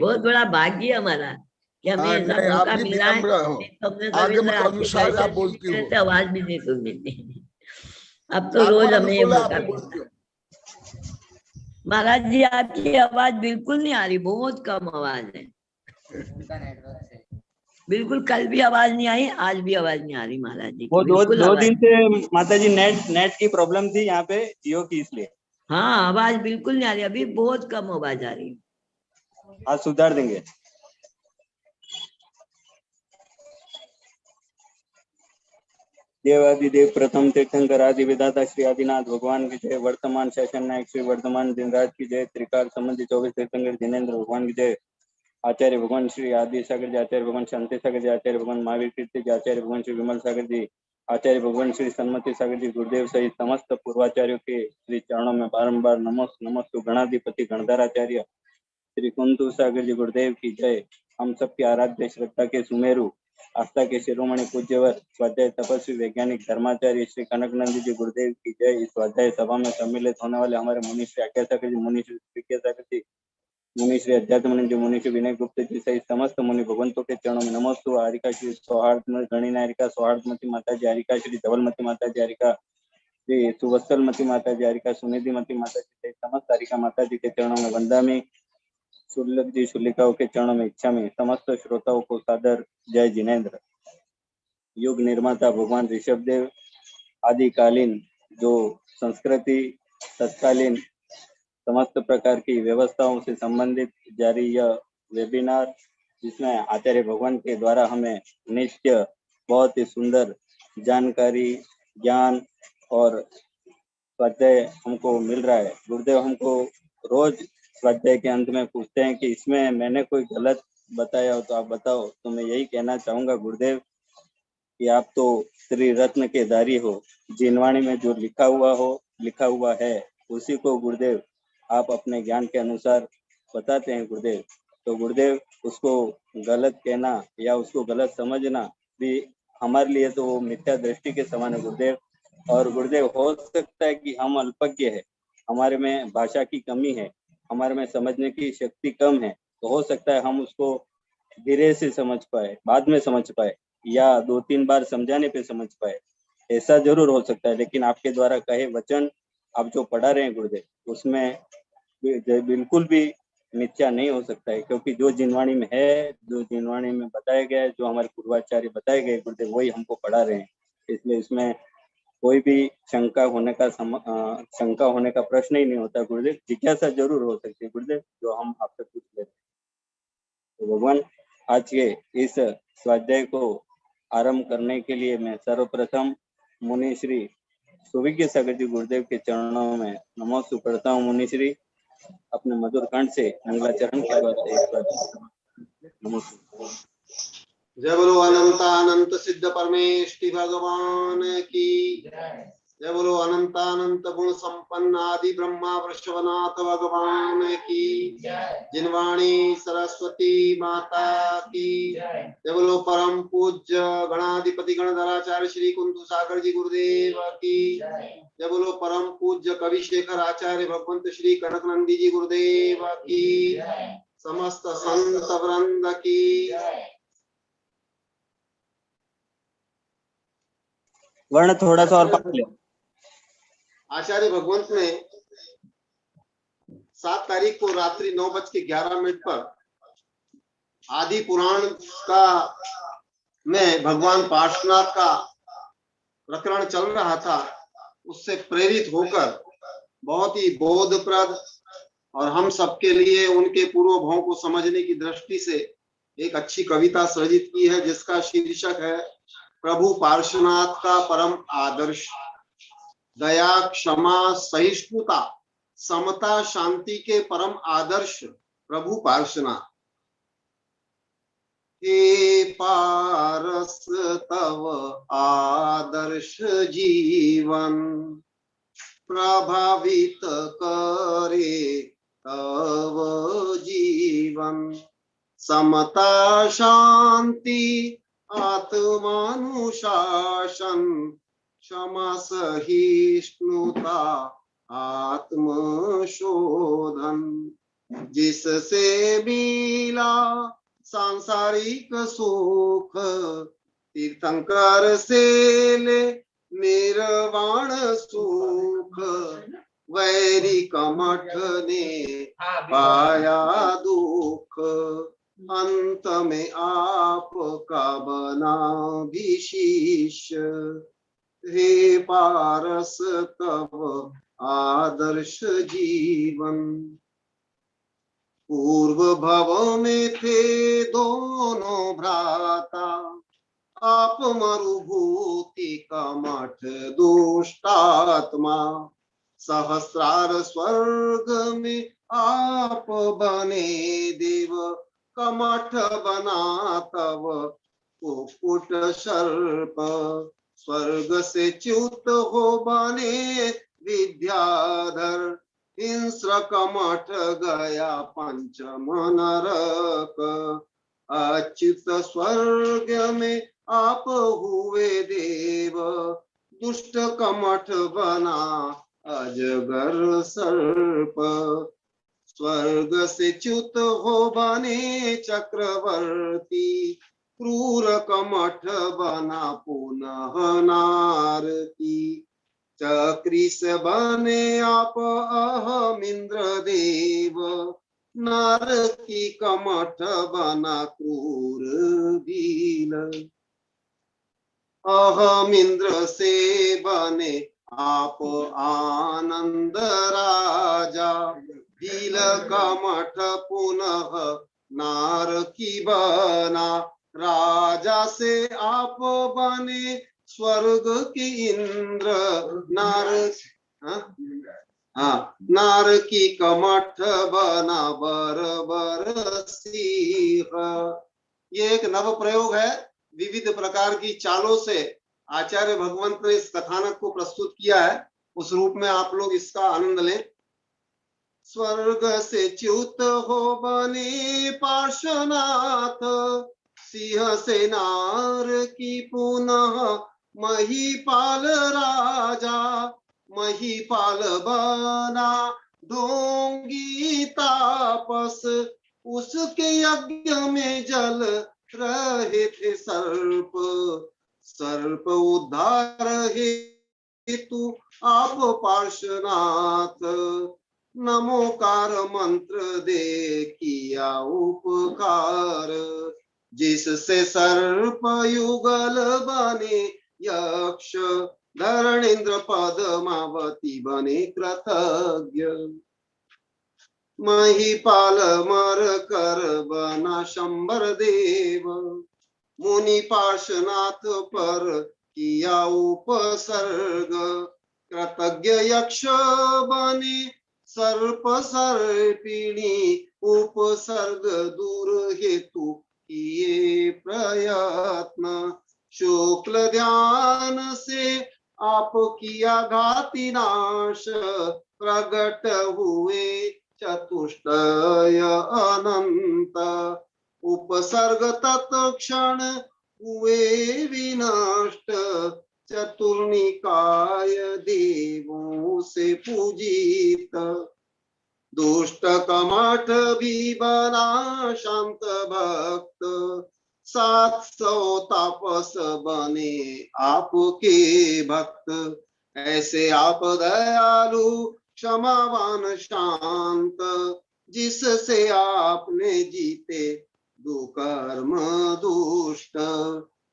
बहुत बड़ा भाग्य हमारा कि हमें ऐसा मौका मिला है। हमने कभी तो आपके दर्शन भी नहीं मिले थे, आवाज भी नहीं सुननी थी। अब तो रोज हमें ये मौका मिलता है। महाराज जी आपकी आवाज बिल्कुल नहीं आ रही, बहुत कम आवाज है। बिल्कुल, कल भी आवाज नहीं आई, आज भी आवाज नहीं आ रही महाराज जी वो की। दो दिन से माता जी नेट की प्रॉब्लम थी यहाँ पे जियो की, इसलिए। हाँ, आवाज बिल्कुल नहीं आ रही, अभी बहुत कम आवाज आ रही। आज सुधार देंगे। देवादिदेव प्रथम तीर्थंकर आदि विधाता श्री आदिनाथ भगवान की जय। वर्तमान शासन नायक श्री वर्धमान दिनराज की जय। त्रिकाल संबंधी 24 तीर्थंकर जिनेन्द्र भगवान की जय। आचार्य भगवान श्री आदि सागर जी, आचार्य भगवान शांति सागर जी, आचार्य भगवान महावीर कीर्ति जी, आचार्य भगवान श्री विमल सागर जी, आचार्य भगवान श्री सन्मति सागर जी, गुरुदेव सहित समस्त पूर्वाचार्यों के श्री चरणों में बारंबार नमस्तु। गणाधिपति गणधराचार्य श्री कुंतु सागर जी गुरुदेव की जय। हम सबके आराध्य श्रद्धा के सुमेरु आस्था के शिरोमणि पूज्यवर स्वाध्याय तपस्वी वैज्ञानिक धर्माचार्य श्री कनकनंदी जी गुरुदेव की जय। इस स्वाध्याय सभा में सम्मिलित होने वाले हमारे मुनि श्री आज्ञा सागर जी, मुनि श्री प्रिय सागर जी, मुनि श्री अध्यात्म जी, मुनि श्री विनय गुप्त जी सहित समस्त मुनि भगवंतों के चरणों में नमस्तु। हारिका श्री सौहार्द गणिन हारिका सौहार्दमती माता जी, हारिका श्री धवलमती माता जी, हारिका श्री सुवत्सलमती माता जी, हारिका सुनिधिमती माता जी सहित समस्त हारिका माता जी के चरणों में वंदा में। शुल्लक जी शुल्लिकाओं के चरणों में इच्छा में। समस्त श्रोताओं को सादर जय जिनेन्द्र। युग निर्माता भगवान ऋषभदेव आदिकालीन जो संस्कृति तत्कालीन समस्त प्रकार की व्यवस्थाओं से संबंधित जारी यह वेबिनार, जिसमें आचार्य भगवान के द्वारा हमें नित्य बहुत ही सुंदर जानकारी, ज्ञान और स्वाध्याय हमको मिल रहा है। गुरुदेव हमको रोज स्वाध्याय के अंत में पूछते हैं कि इसमें मैंने कोई गलत बताया हो तो आप बताओ। तो मैं यही कहना चाहूंगा गुरुदेव कि आप तो श्री रत्न के धारी हो। जिनवाणी में जो लिखा हुआ है उसी को गुरुदेव आप अपने ज्ञान के अनुसार बताते हैं गुरुदेव। तो गुरुदेव उसको गलत कहना या उसको गलत समझना भी हमारे लिए तो वो मिथ्या दृष्टि के समान है गुरुदेव। और गुरुदेव हो सकता है कि हम अल्पज्ञ है, हमारे में भाषा की कमी है, हमारे में समझने की शक्ति कम है, तो हो सकता है हम उसको धीरे से समझ पाए, बाद में समझ पाए, या 2-3 बार समझाने पे समझ पाए, ऐसा जरूर हो सकता है। लेकिन आपके द्वारा कहे वचन आप जो पढ़ा रहे हैं गुरुदेव, उसमें बिल्कुल भी मिथ्या नहीं हो सकता है, क्योंकि जो जिनवाणी में है, जो जिनवाणी में बताया गया है, जो हमारे पूर्वाचार्य बताए गए गुरुदेव, वही हमको पढ़ा रहे हैं। इसलिए इसमें कोई भी शंका होने का प्रश्न ही नहीं होता गुरुदेव। जिज्ञासा जरूर हो सकती है गुरुदेव, जो हम आपसे पूछ लेते हैं। तो भगवान आज के इस स्वाध्याय को आरंभ करने के लिए मैं सर्वप्रथम मुनि श्री सुविज्ञ सागर जी गुरुदेव के चरणों में नमस्कार करता हूँ। मुनि श्री अपने मधुर कंठ से मंगलाचरण के बाद नमस्कार। जय बोलो अनंत सिद्ध परमेष्टि भगवान की जय बोलो अनंत गुण संपन्न आदि ब्रह्मा वृषभनाथ भगवान की जिनवाणी सरस्वती माता की जय बोलो परम पूज्य गणाधिपति गणधराचार्य श्री कुंतु सागर जी गुरुदेव की जय बोलो परम पूज्य कवि शेखर आचार्य भगवंत श्री कनकनंदी जी गुरुदेव की समस्त संत वृंद की। वर्ण थोड़ा सा और पढ़ लो। आचार्य भगवंत ने 7 तारीख को रात्रि 9:11 पर आदि पुराण का में भगवान पार्श्वनाथ का प्रकरण चल रहा था, उससे प्रेरित होकर बहुत ही बोधप्रद और हम सबके लिए उनके पूर्व भाव को समझने की दृष्टि से एक अच्छी कविता सृजित की है, जिसका शीर्षक है प्रभु पार्श्वनाथ का परम आदर्श। दया, क्षमा, सहिष्णुता, समता, शांति के परम आदर्श प्रभु पार्श्वनाथ। हे पारस तव आदर्श जीवन प्रभावित करे तव जीवन। समता, शांति, आत्मानुशासन, क्षमा, सहिष्णुता, आत्मशोधन। जिससे मिला सांसारिक सुख, तीर्थंकर से ले निर्वाण सुख, वैरी कमठ ने पाया दुख, अंत में आपका बना भी शिष्य, हे पारस तव आदर्श जीवन। पूर्व भव में थे दोनों भ्राता, आप मरुभूति का मठ दुष्टात्मा, सहस्रार स्वर्ग में आप बने देव, कमठ बना तव कुकुट सर्प, स्वर्ग से च्युत हो बने विद्याधर, हिंस्र कमठ गया पंचम नरक, अच्युत स्वर्ग में आप हुए देव, दुष्ट कमठ बना अजगर सर्प, स्वर्ग से च्युत हो बने चक्रवर्ती, क्रूर कमठ बना पुनः नारकी, चक्री से बने आप अहम इंद्र देव, नारकी कमठ बना क्रूर भील, अहम इंद्र से बने आप आनंद राजा, भील कमठ पुनः नारकी बना, राजा से आप बने स्वर्ग की इंद्र, नारकी कमठ बना बर सिंह। ये एक नव प्रयोग है, विविध प्रकार की चालों से आचार्य भगवंत ने इस कथानक को प्रस्तुत किया है, उस रूप में आप लोग इसका आनंद लें। स्वर्ग से च्युत हो बने पार्श्वनाथ, सिंह से नार की पुनः महीपाल राजा, महीपाल बना ढोंगी तापस, उसके यज्ञ में जल रहे थे सर्प, सर्प उद्धार हेतु आप पार्श्वनाथ, नमोकार मंत्र दे किया उपकार, जिससे सर्प युगल बने यक्ष, धरणेन्द्र पद्मावती बने कृतज्ञ, महीपाल मर कर बना शंबर देव, मुनि पार्श्वनाथ पर किया उपसर्ग, कृतज्ञ यक्ष बने सर्प सर्पिणी, उपसर्ग दूर हेतु किए प्रयत्न, शुक्ल ध्यान से आप किया घाती नाश, प्रगट हुए चतुष्टय अनंत, उपसर्ग तत्क्षण हुए विनष्ट, चतुर्निकाय देवों से पूजित, दुष्ट कमठ भी बना शांत भक्त, 700 तापस बने आपके भक्त, ऐसे आप दयालु क्षमावान शांत, जिससे आपने जीते दुकर्म दुष्ट,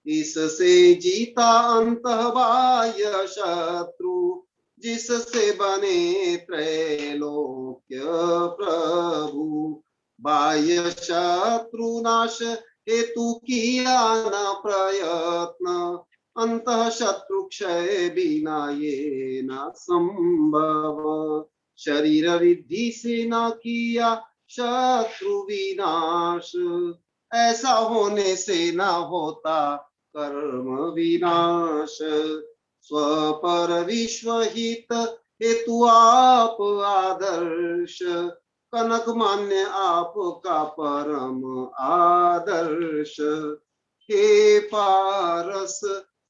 इससे जीता अंतःबाह्य शत्रु, जिससे बने त्रैलोक्य प्रभु, बाह्य शत्रु नाश हेतु किया न प्रयत्न, अंतः शत्रु क्षय बिना ये न संभव, शरीर विद्धि से न किया शत्रु विनाश, ऐसा होने से न होता कर्म विनाश, स्वपर विश्वहित हेतु आप आदर्श, कनक मान्य आपका परम आदर्श, हे पारस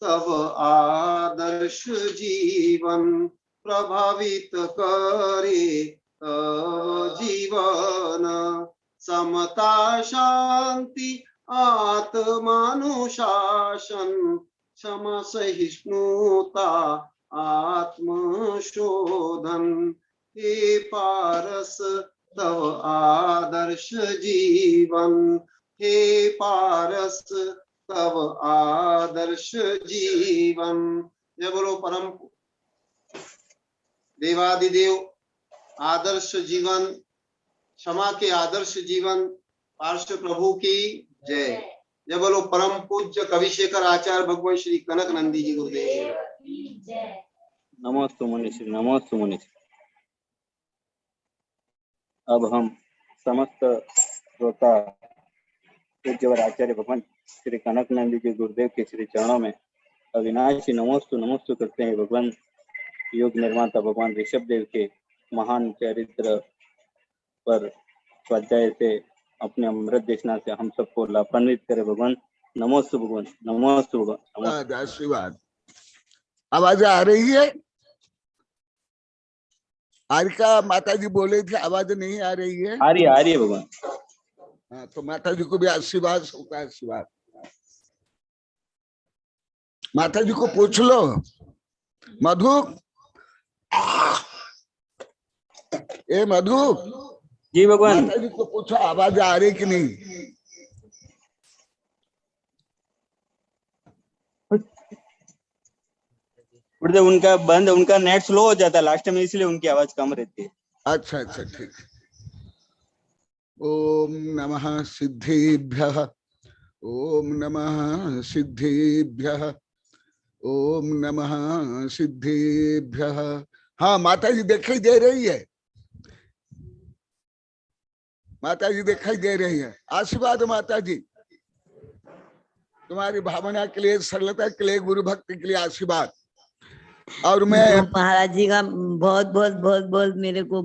तव आदर्श जीवन, प्रभावित करे जीवन, समता शांति आत्मानुशासन, क्षमा सहिष्णुता आत्मशोधन, हे पारस तव आदर्श जीवन, हे पारस तव आदर्श जीवन। जय बोलो परम देवादिदेव आदर्श जीवन, क्षमा के आदर्श जीवन पार्श्व प्रभु की जय। जय बोलो परम पूज्य कविशेखर आचार्य भगवान श्री कनक नंदी जी गुरुदेव। नमोस्तु मुनिश्री, नमोस्तु मुनिश्री। अब हम समस्त श्रोता पूज्यवर आचार्य भगवान श्री कनक नंदी जी गुरुदेव के श्री चरणों में अविनाशी नमोस्तु नमोस्तु करते हैं। भगवान योग निर्माता भगवान ऋषभ देव के महान चरित्र पर स्वाध्याय से अपने अमृत देशना से हम सबको लाभान्वित करे। भगवान नमोस्तु भगवान, नमोस्तु भगवान। आशीर्वाद। आवाज आ रही है? आरिका माता जी बोले थे आवाज नहीं आ रही है? आ रही है भगवान। हाँ, तो माता जी को भी आशीर्वाद, सबका आशीर्वाद। माता जी को पूछ लो। मधु, ए मधु जी भगवान। माता जी को पूछो आवाज आ रही कि नहीं। उनका बंद, उनका नेट स्लो हो जाता है लास्ट में, इसलिए उनकी आवाज कम रहती है। अच्छा अच्छा ठीक। ओम नमः सिद्धिभ्यः, ओम नमः सिद्धिभ्यः, ओम नमः सिद्धिभ्यः। हाँ माता जी दिखाई दे रही है, माता जी दिखाई दे रही है। आशीर्वाद माता जी, तुम्हारी भावना के लिए, सरलता के लिए, गुरु भक्ति के लिए आशीर्वाद। और मैं महाराज जी का बहुत बहुत बहुत बहुत मेरे को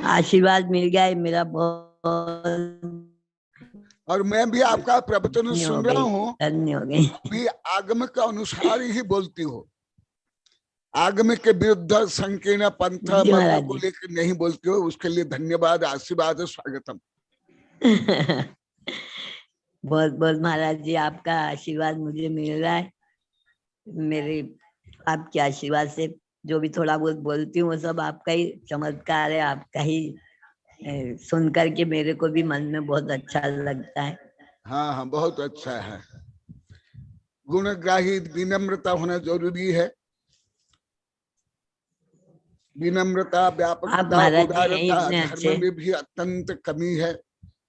आशीर्वाद मिल गया है मेरा बहुत। और मैं भी आपका प्रवचन सुन रहा हूँ, धन्य हो गई। भी आगम के अनुसार ही बोलती हो, आगम के विरुद्ध संकीर्ण पंथ मत को लेकर नहीं बोलती हो। उसके लिए धन्यवाद, आशीर्वाद, स्वागतम। बहुत बहुत महाराज जी आपका आशीर्वाद मुझे मिल रहा है। मेरे आपके आशीर्वाद से जो भी थोड़ा बहुत बोलती हूँ वो सब आपका ही चमत्कार है, आपका ही सुन करके मेरे को भी मन में बहुत अच्छा लगता है। हाँ हाँ बहुत अच्छा है। गुणग्राही विनम्रता होना जरूरी है। विनम्रता, व्यापकता, उदारता धर्म में भी अत्यंत कमी है,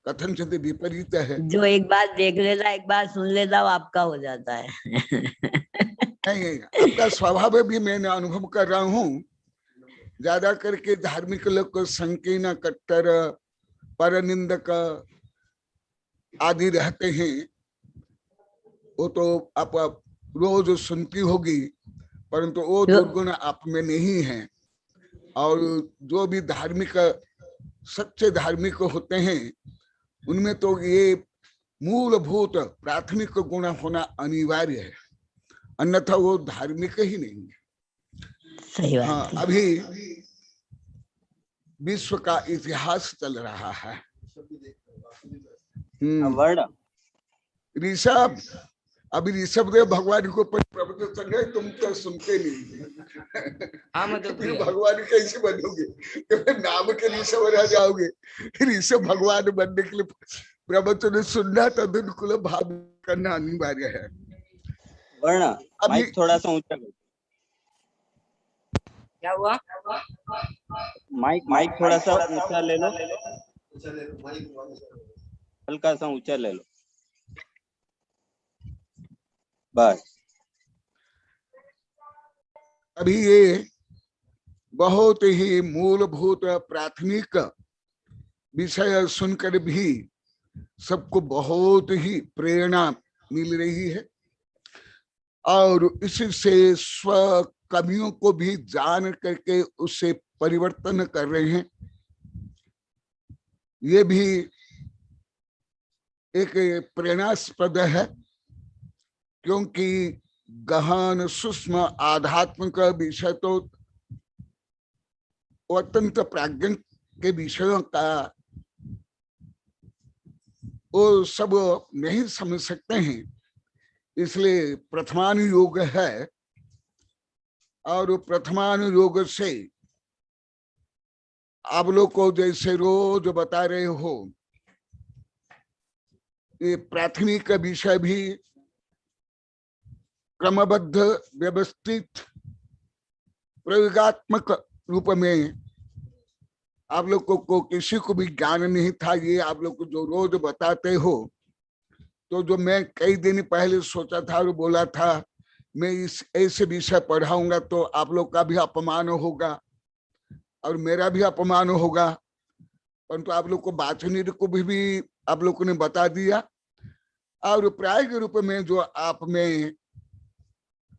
कथन से विपरीत है। जो एक बार देख लेता, एक बार सुन लेता, वो आपका हो जाता है। नहीं, आपका स्वभाव भी मैंने अनुभव कर रहा हूँ। ज्यादा करके धार्मिक लोग को संकीर्ण, कट्टर, परनिंदक आदि रहते हैं, वो तो आप रोज सुनती होगी, परंतु वो दुर्गुण आप में नहीं है। और जो भी धार्मिक, सच्चे धार्मिक होते हैं, उनमें तो ये मूलभूत प्राथमिक गुण होना अनिवार्य है, अन्यथा वो धार्मिक ही नहीं है। सही बात। हाँ, अभी विश्व का इतिहास चल रहा है। ऋषभ, अभी ऋषभ देव भगवान को प्रवचन है, तुम तो सुनते नहीं। भगवान कैसे बनोगे? नाम के ऋषभ रह जाओगे। ऋषभ भगवान बनने के लिए प्रवचन सुनना, तदनुकूल भाव करना अनिवार्य है। वर्ण अभी थोड़ा सा ऊंचा कर। क्या हुआ? माइक थोड़ा सा ऊंचा ले लो, हल्का सा ऊंचा ले लो बस। अभी ये बहुत ही मूलभूत प्राथमिक विषय सुनकर भी सबको बहुत ही प्रेरणा मिल रही है, और इससे स्व कमियों को भी जान करके उससे परिवर्तन कर रहे हैं। ये भी एक प्रेरणास्पद है, क्योंकि गहन सूक्ष्म आध्यात्मिक विषय तो अत्यंत प्राज्ञ के विषयों का वो सब नहीं समझ सकते हैं, इसलिए प्रथमानुयोग है। और प्रथमानुयोग से आप लोग को जैसे रोज बता रहे हो, ये प्राथमिक विषय भी क्रमबद्ध व्यवस्थित प्रयोगात्मक रूप में आप लोग को किसी को भी ज्ञान नहीं था। ये आप लोग को जो रोज बताते हो, तो जो मैं कई दिन पहले सोचा था और बोला था मैं इस ऐसे विषय पढ़ाऊंगा तो आप लोग का भी अपमान होगा और मेरा भी अपमान होगा, परंतु आप लोग को बाचनीर को भी आप लोग ने बता दिया। और प्रायोगिक रूप में जो आप में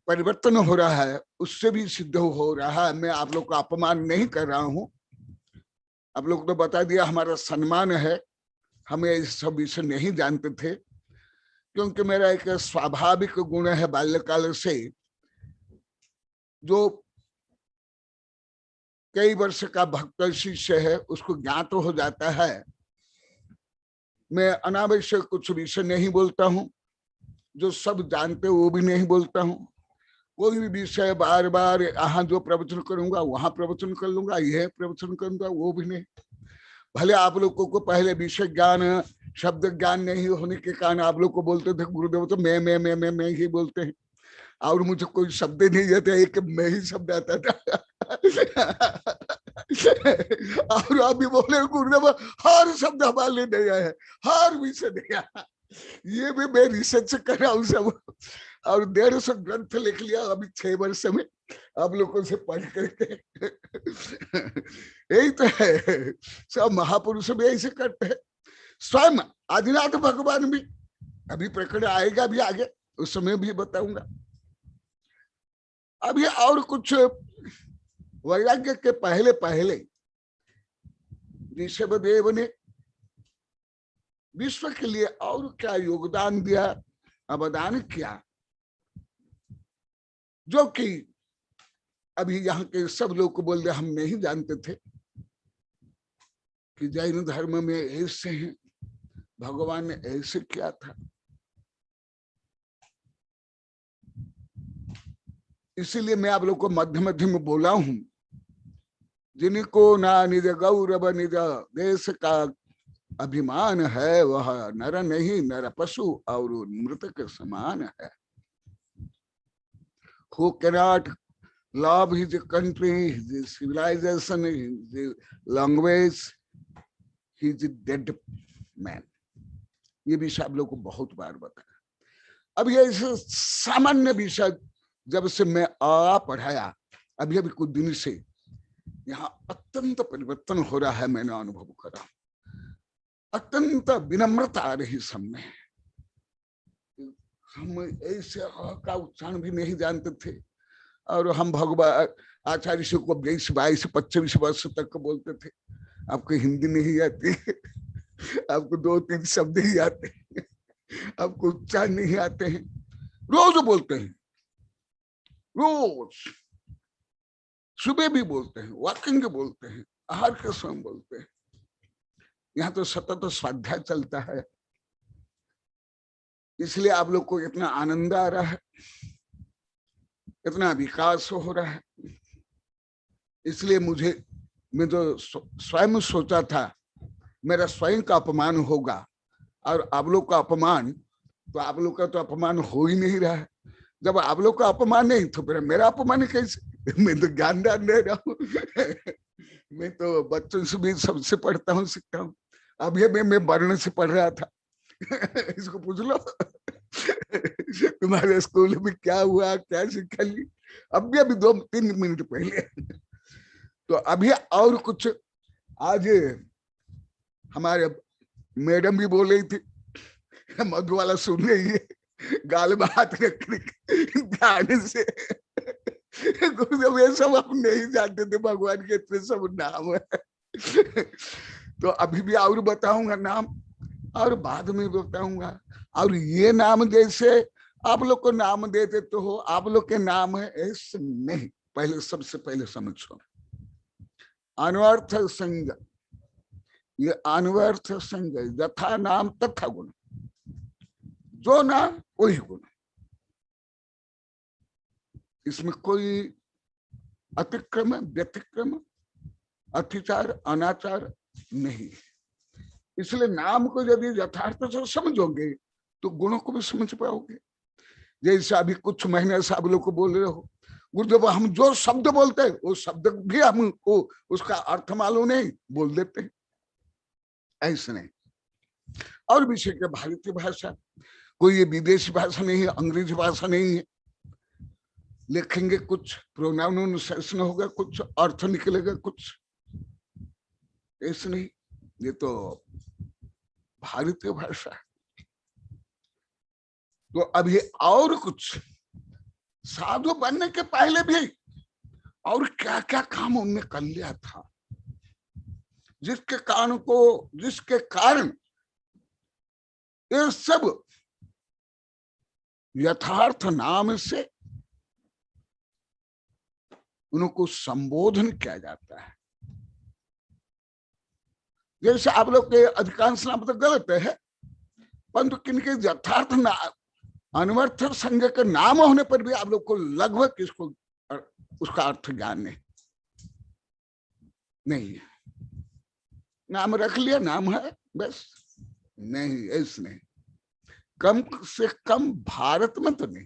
परिवर्तन हो रहा है उससे भी सिद्ध हो रहा है। मैं आप लोग का अपमान नहीं कर रहा हूं, आप लोग तो बता दिया, हमारा सम्मान है। हमें इस सब विषय नहीं जानते थे, क्योंकि मेरा एक स्वाभाविक गुण है बाल्यकाल से, जो कई वर्ष का भक्त शिष्य है उसको ज्ञात तो हो जाता है। मैं अनावश्यक कुछ विषय नहीं बोलता हूँ, जो सब जानते वो भी नहीं बोलता हूँ। कोई भी विषय बार बार यहाँ जो प्रवचन करूंगा वहां प्रवचन कर लूंगा, यह प्रवचन करूंगा, वो भी नहीं। भले आप लोगों को पहले विषय ज्ञान शब्द ज्ञान नहीं होने के कारण आप लोग को बोलते थे गुरुदेव तो मैं ही बोलते हैं, और मुझे कोई शब्द नहीं आता, एक मैं ही शब्द आता था। और अभी बोले गुरुदेव हर शब्द हमारे नहीं आया है, हर विषय नहीं आया। ये भी मैं रिसर्च कर रहा हूँ सब, और 150 ग्रंथ लिख लिया अभी 6 वर्ष में आप लोगों से पढ़ करके। यही तो है, सब महापुरुष भी ऐसे करते हैं। स्वयं आदिनाथ भगवान भी अभी प्रकट आएगा भी आगे, उस समय भी बताऊंगा। अभी और कुछ वैराग्य के पहले पहले ऋषभदेव ने विश्व के लिए और क्या योगदान दिया, अवदान किया, जो कि अभी यहाँ के सब लोग को बोल रहे हम नहीं जानते थे कि जैन धर्म में ऐसे हैं, भगवान ने ऐसे किया था। इसीलिए मैं आप लोग को मध्य मध्य में बोला हूं, जिनको ना निज गौरव निज देश का अभिमान है वह नर नहीं नर पशु और मृत के समान है। Who cannot love his country, his civilization, his language, he is a dead man। ये विषय आप लोग को बहुत बार बताया। अब ये सामान्य विषय जब से मैं पढ़ाया, अभी अभी कुछ दिन से यहाँ अत्यंत परिवर्तन हो रहा है, मैंने अनुभव करा। अत्यंत विनम्रता आ रही सब में। हम ऐसे का उच्चारण भी नहीं जानते थे, और हम भगवान आचार्य जी को 20, 22, 25 वर्ष तक बोलते थे आपको हिंदी नहीं आती, आपको 2-3 शब्द ही आते हैं, आपको उच्चारण नहीं आते हैं। रोज बोलते हैं, रोज सुबह भी बोलते हैं, वॉकिंग बोलते हैं, आहार के समय बोलते हैं। यहाँ तो सतत स्वाध्याय चलता है, इसलिए आप लोग को इतना आनंद आ रहा है, इतना विकास हो रहा है। इसलिए मैं जो स्वयं सोचा था मेरा स्वयं का अपमान होगा, और आप लोग का अपमान, तो आप लोग का तो अपमान हो ही नहीं रहा है। जब आप लोग का अपमान नहीं तो फिर मेरा अपमान कैसे? मैं तो ज्ञानदान दे रहा हूँ। मैं तो बच्चों से भी सबसे पढ़ता हूँ, सीखता हूँ। अभी मैं वर्ण से पढ़ रहा था। इसको पूछ लो तुम्हारे स्कूल में क्या हुआ, क्या सीखा ली, अभी 2-3 मिनट पहले। तो अभी और कुछ आज हमारे मैडम भी बोल रही थी, मधु वाला सुन रही है, गाल में हाथ रखने ध्यान से। गुरुदेव ये सब हम नहीं जानते थे, भगवान के इतने सब नाम है। तो अभी भी और बताऊंगा नाम, और बाद में बताऊंगा। और ये नाम जैसे आप लोग को नाम देते तो हो, आप लोग के नाम है ऐसे नहीं। पहले सबसे पहले समझो, अनर्थ संग ये अनवर्थ संजय, यथा नाम तथा गुण, जो नाम वही गुण, इसमें कोई अतिक्रम व्यतिक्रम अतिचार अनाचार नहीं। इसलिए नाम को यदि यथार्थ से समझोगे तो गुणों को भी समझ पाओगे। जैसे अभी कुछ महीने से आप लोग को बोल रहे हो गुरुदेव, हम जो शब्द बोलते हैं वो शब्द भी हमको उसका अर्थ मालूम नहीं, बोल देते हैं, ऐसे नहीं। और विषय के भारतीय भाषा कोई ये विदेशी भाषा नहीं है, अंग्रेजी भाषा नहीं है। लिखेंगे कुछ प्रोनाउंसिएशन होगा, कुछ अर्थ निकलेगा, कुछ ऐसे नहीं। ये तो भारतीय भाषा है। तो अभी और कुछ साधु बनने के पहले भी और क्या क्या काम उनने कर लिया था, जिसके कारण ये सब यथार्थ नाम से उनको संबोधन किया जाता है। जैसे आप लोग के अधिकांश नाम तो गलत है, परंतु किनके यथार्थ अनवर्थ संज्ञा के नाम होने पर भी आप लोग को लगभग इसको उसका अर्थ ज्ञान नहीं है। नाम रख लिया, नाम है बस, नहीं ऐसे नहीं। कम से कम भारत में तो नहीं,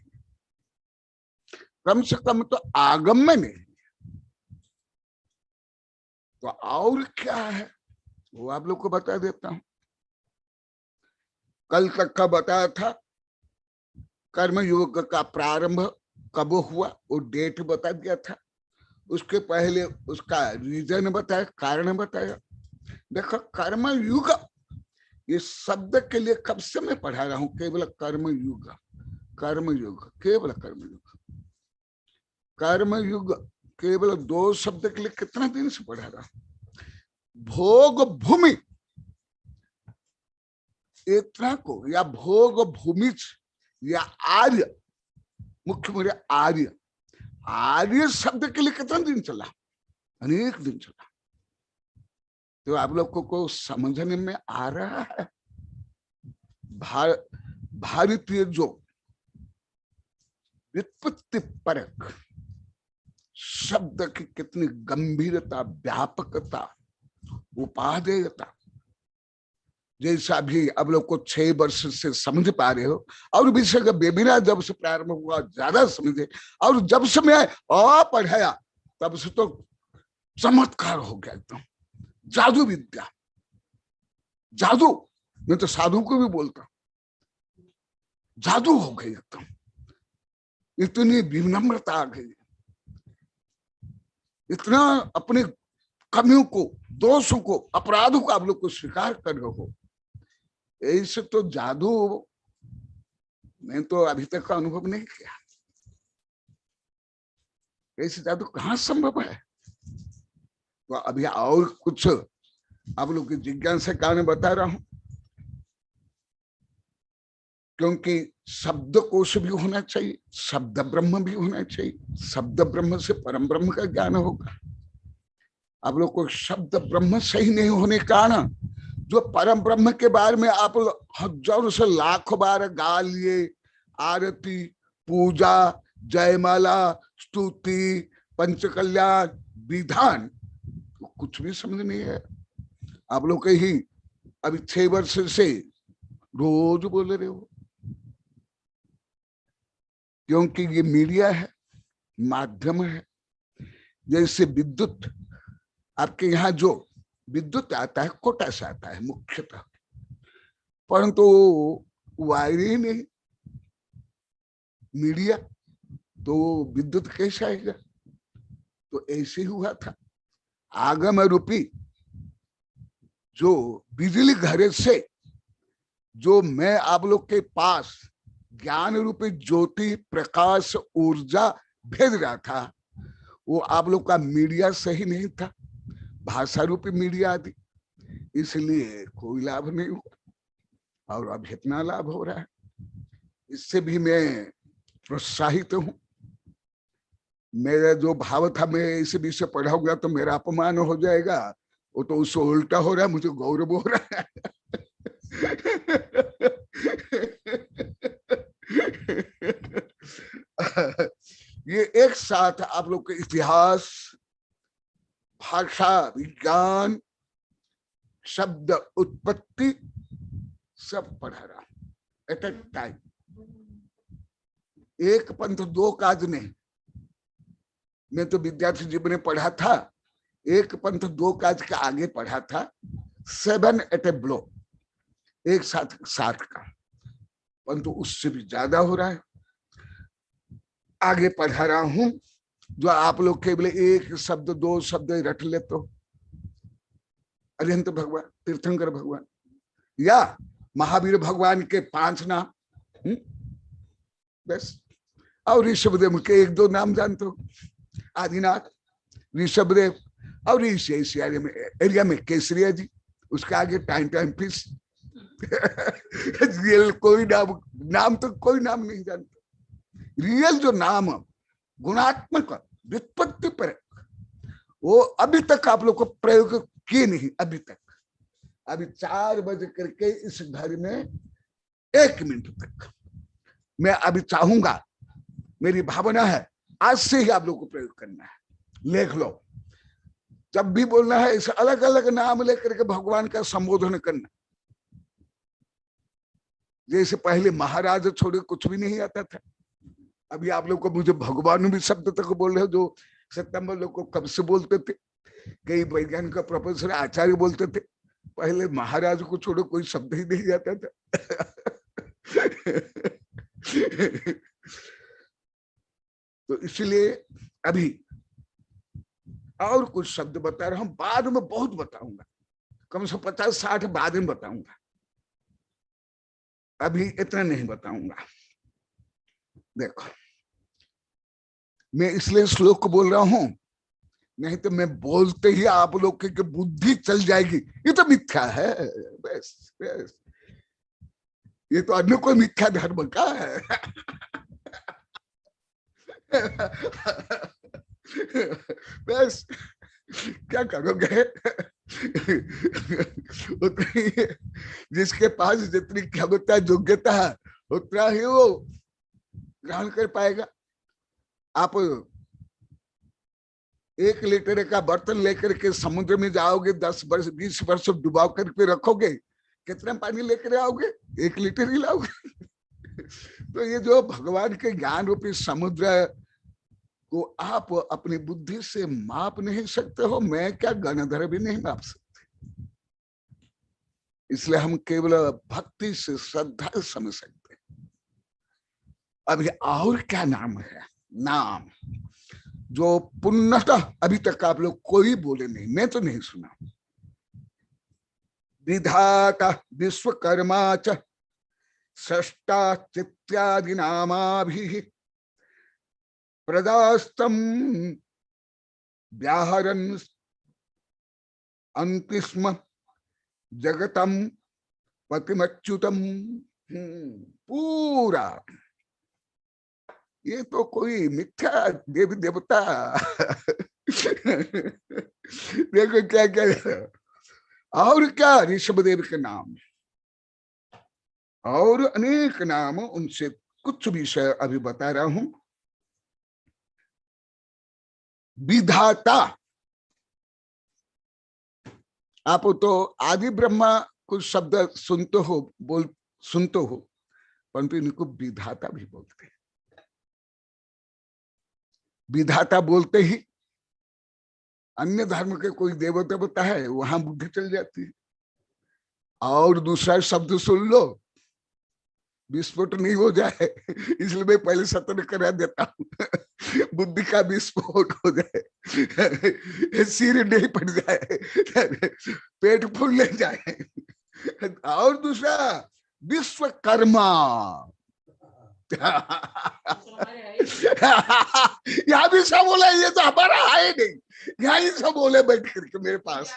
कम से कम तो आगम में नहीं। तो और क्या है वो आप लोग को बता देता हूं। कल तक का बताया था कर्मयोग का प्रारंभ कब हुआ, वो डेट बता दिया था। उसके पहले उसका रीजन बताया, कारण बताया। देखो कर्मयुग ये शब्द के लिए कब से मैं पढ़ा रहा हूं, केवल कर्मयुग, कर्मयुग, केवल कर्मयुग, कर्मयुग केवल 2 शब्द के लिए कितना दिन से पढ़ा रहा हूं। भोग भूमि इतना को, या भोग भूमि, या आर्य, मुख्य मुझे आर्य, आर्य शब्द के लिए कितना दिन चला, अनेक दिन चला। तो आप लोगों को समझने में आ रहा है भारतीय जो व्युत्पत्ति परक शब्द की कितनी गंभीरता, व्यापकता, उपादेयता, जैसा भी अब लोग को 6 वर्ष से समझ पा रहे हो। और विषय का वेबिनार जब से प्रारंभ हुआ ज्यादा समझे, और जब से मैं पढ़ाया तब से तो चमत्कार हो गया, एकदम जादू विद्या, जादू। मैं तो साधु को भी बोलता, जादू हो गई एकदम, इतनी विनम्रता आ गई, इतना अपने कमियों को, दोषों को, अपराधों को आप लोग को स्वीकार कर रहे हो। ऐसे तो जादू मैं तो अभी तक का अनुभव नहीं किया। ऐसे जादू कहाँ संभव है। तो अभी और कुछ आप लोग की जिज्ञासा के कारण बता रहा हूं, क्योंकि शब्द कोश भी होना चाहिए, शब्द ब्रह्म भी होना चाहिए। शब्द ब्रह्म से परम ब्रह्म का ज्ञान होगा। आप लोग को शब्द ब्रह्म सही नहीं होने के कारण जो परम ब्रह्म के बारे में आप हजारों से लाखों बार गा लिए, आरती, पूजा, जयमाला, स्तुति, पंचकल्याण, विधान, तो कुछ भी समझ नहीं है। आप लोग के ही अभी 6 वर्ष से रोज बोल रहे हो, क्योंकि ये मीडिया है, माध्यम है। जैसे विद्युत, आपके यहाँ जो विद्युत आता है कोटा से आता है मुख्यतः, परंतु वायर ही नहीं, मीडिया, तो विद्युत कैसे आएगा। तो ऐसे ही हुआ था। आगम रूपी जो बिजली घर से जो मैं आप लोग के पास ज्ञान रूपी ज्योति, प्रकाश, ऊर्जा भेज रहा था, वो आप लोग का मीडिया सही नहीं था, भाषा रूपी मीडिया आदि, इसलिए कोई लाभ नहीं हुआ। और अब इतना लाभ हो रहा है, इससे भी मैं प्रोत्साहित हूं। मेरा जो भाव था मैं इस विषय पढ़ाऊंगा तो मेरा अपमान हो जाएगा, वो तो उससे उल्टा हो रहा है, मुझे गौरव हो रहा है। ये एक साथ आप लोग के इतिहास, भाषा, विज्ञान, शब्द उत्पत्ति सब पढ़ा रहा एट ए टाइम। एक पंथ दो काज नहीं। मैं तो विद्यार्थी जीवन में पढ़ा था, एक पंथ दो काज के आगे पढ़ा था, 7 एट ए ब्लो, एक साथ 7 का, परंतु उससे भी ज्यादा हो रहा है। आगे पढ़ा रहा हूं, जो आप लोग केवल एक शब्द दो शब्द रट ले तो अरिहंत भगवान, तीर्थंकर भगवान या महावीर भगवान के 5 नाम बस, और ऋषभदेव के 1-2 नाम जानते हो, आदिनाथ, ऋषभदेव, और इस एरिया में केसरिया जी, उसके आगे टाइम फिश। रियल कोई नाम तो कोई नाम नहीं जानते। रियल जो नाम गुणात्मक व्युत्पत्ति पर, वो अभी तक आप लोग को प्रयोग किए नहीं, अभी तक। अभी 4 बजे करके इस घर में 1 मिनट तक मैं अभी चाहूंगा, मेरी भावना है आज से ही आप लोग को प्रयोग करना है। लिख लो, जब भी बोलना है इस अलग अलग नाम लेकर के भगवान का संबोधन करना। जैसे पहले महाराज छोड़े कुछ भी नहीं आता था, अभी आप लोग को मुझे भगवान भी शब्द तक बोल रहे हो, जो सितंबर लोग को कब से बोलते थे, कई वैज्ञानिक का प्रोफेसर आचार्य बोलते थे, पहले महाराज को छोड़ो कोई शब्द ही नहीं आता था। तो इसलिए अभी और कुछ शब्द बता रहा हूं, बाद में बहुत बताऊंगा, कम से 50-60 बाद में बताऊंगा, अभी इतना नहीं बताऊंगा। देखो, मैं इसलिए श्लोक को बोल रहा हूं, नहीं तो मैं बोलते ही आप लोग की बुद्धि चल जाएगी, ये तो मिथ्या है, बस बस, ये तो अन्य कोई मिथ्या धर्म का है। बस क्या करोगे, उतनी जिसके पास जितनी क्षमता योग्यता है उतना ही वो ग्रहण कर पाएगा। आप 1 लीटर का बर्तन लेकर के समुद्र में जाओगे, 10 वर्ष 20 वर्ष डुबाव करके रखोगे, कितना पानी लेकर आओगे? 1 लीटर ही लाओगे। तो ये जो भगवान के ज्ञान रूपी समुद्र को आप अपनी बुद्धि से माप नहीं सकते हो, मैं क्या गणधर भी नहीं माप सकते। इसलिए हम केवल भक्ति से, श्रद्धा से समझ सकते हैं। अभी और क्या नाम है, नाम जो पुण्यतः अभी तक आप लोग कोई बोले नहीं, मैं तो नहीं सुना। विधाता विश्वकर्मा च सृष्टा चित्यादि नामाभिः प्रदास्तम व्याहरन् अंतिस्म जगतम पतिमच्युतम। पूरा ये तो कोई मिथ्या देवी देवता। देखो क्या क्या, और क्या ऋषभदेव के नाम और अनेक नाम, उनसे कुछ विषय अभी बता रहा हूं। विधाता, आप तो आदि ब्रह्मा कुछ शब्द सुनते हो, परंतु इनको विधाता भी बोलते हैं। विधाता बोलते ही अन्य धर्म के कोई देवता है, वहां बुद्धि चल जाती है। और दूसरा शब्द सुन लो, विस्फोट नहीं हो जाए, इसलिए मैं पहले सतर्क करा देता हूँ। बुद्धि का विस्फोट हो जाए, सिर नहीं पड़ जाए, पेट फूल ले जाए। और दूसरा विश्वकर्मा, यहाँ भी सब बोला, ये तो हमारा है नहीं, यहाँ ही सब बोले बैठ करके मेरे पास।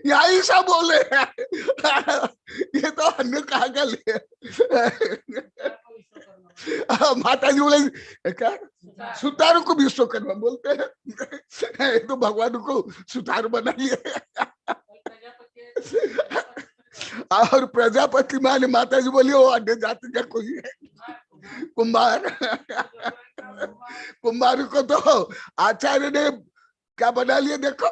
यही सब बोले, ये तो अन्य कहा गल माता जी बोले क्या सुतार को विश्वकर्मा बोलते हैं, तो भगवान को सुतार बना लिया। और प्रजापति माने माता जी बोली वो अन्य जाति का कोई है, कुंभार। कुंभार को तो आचार्य ने क्या बना लिए, देखो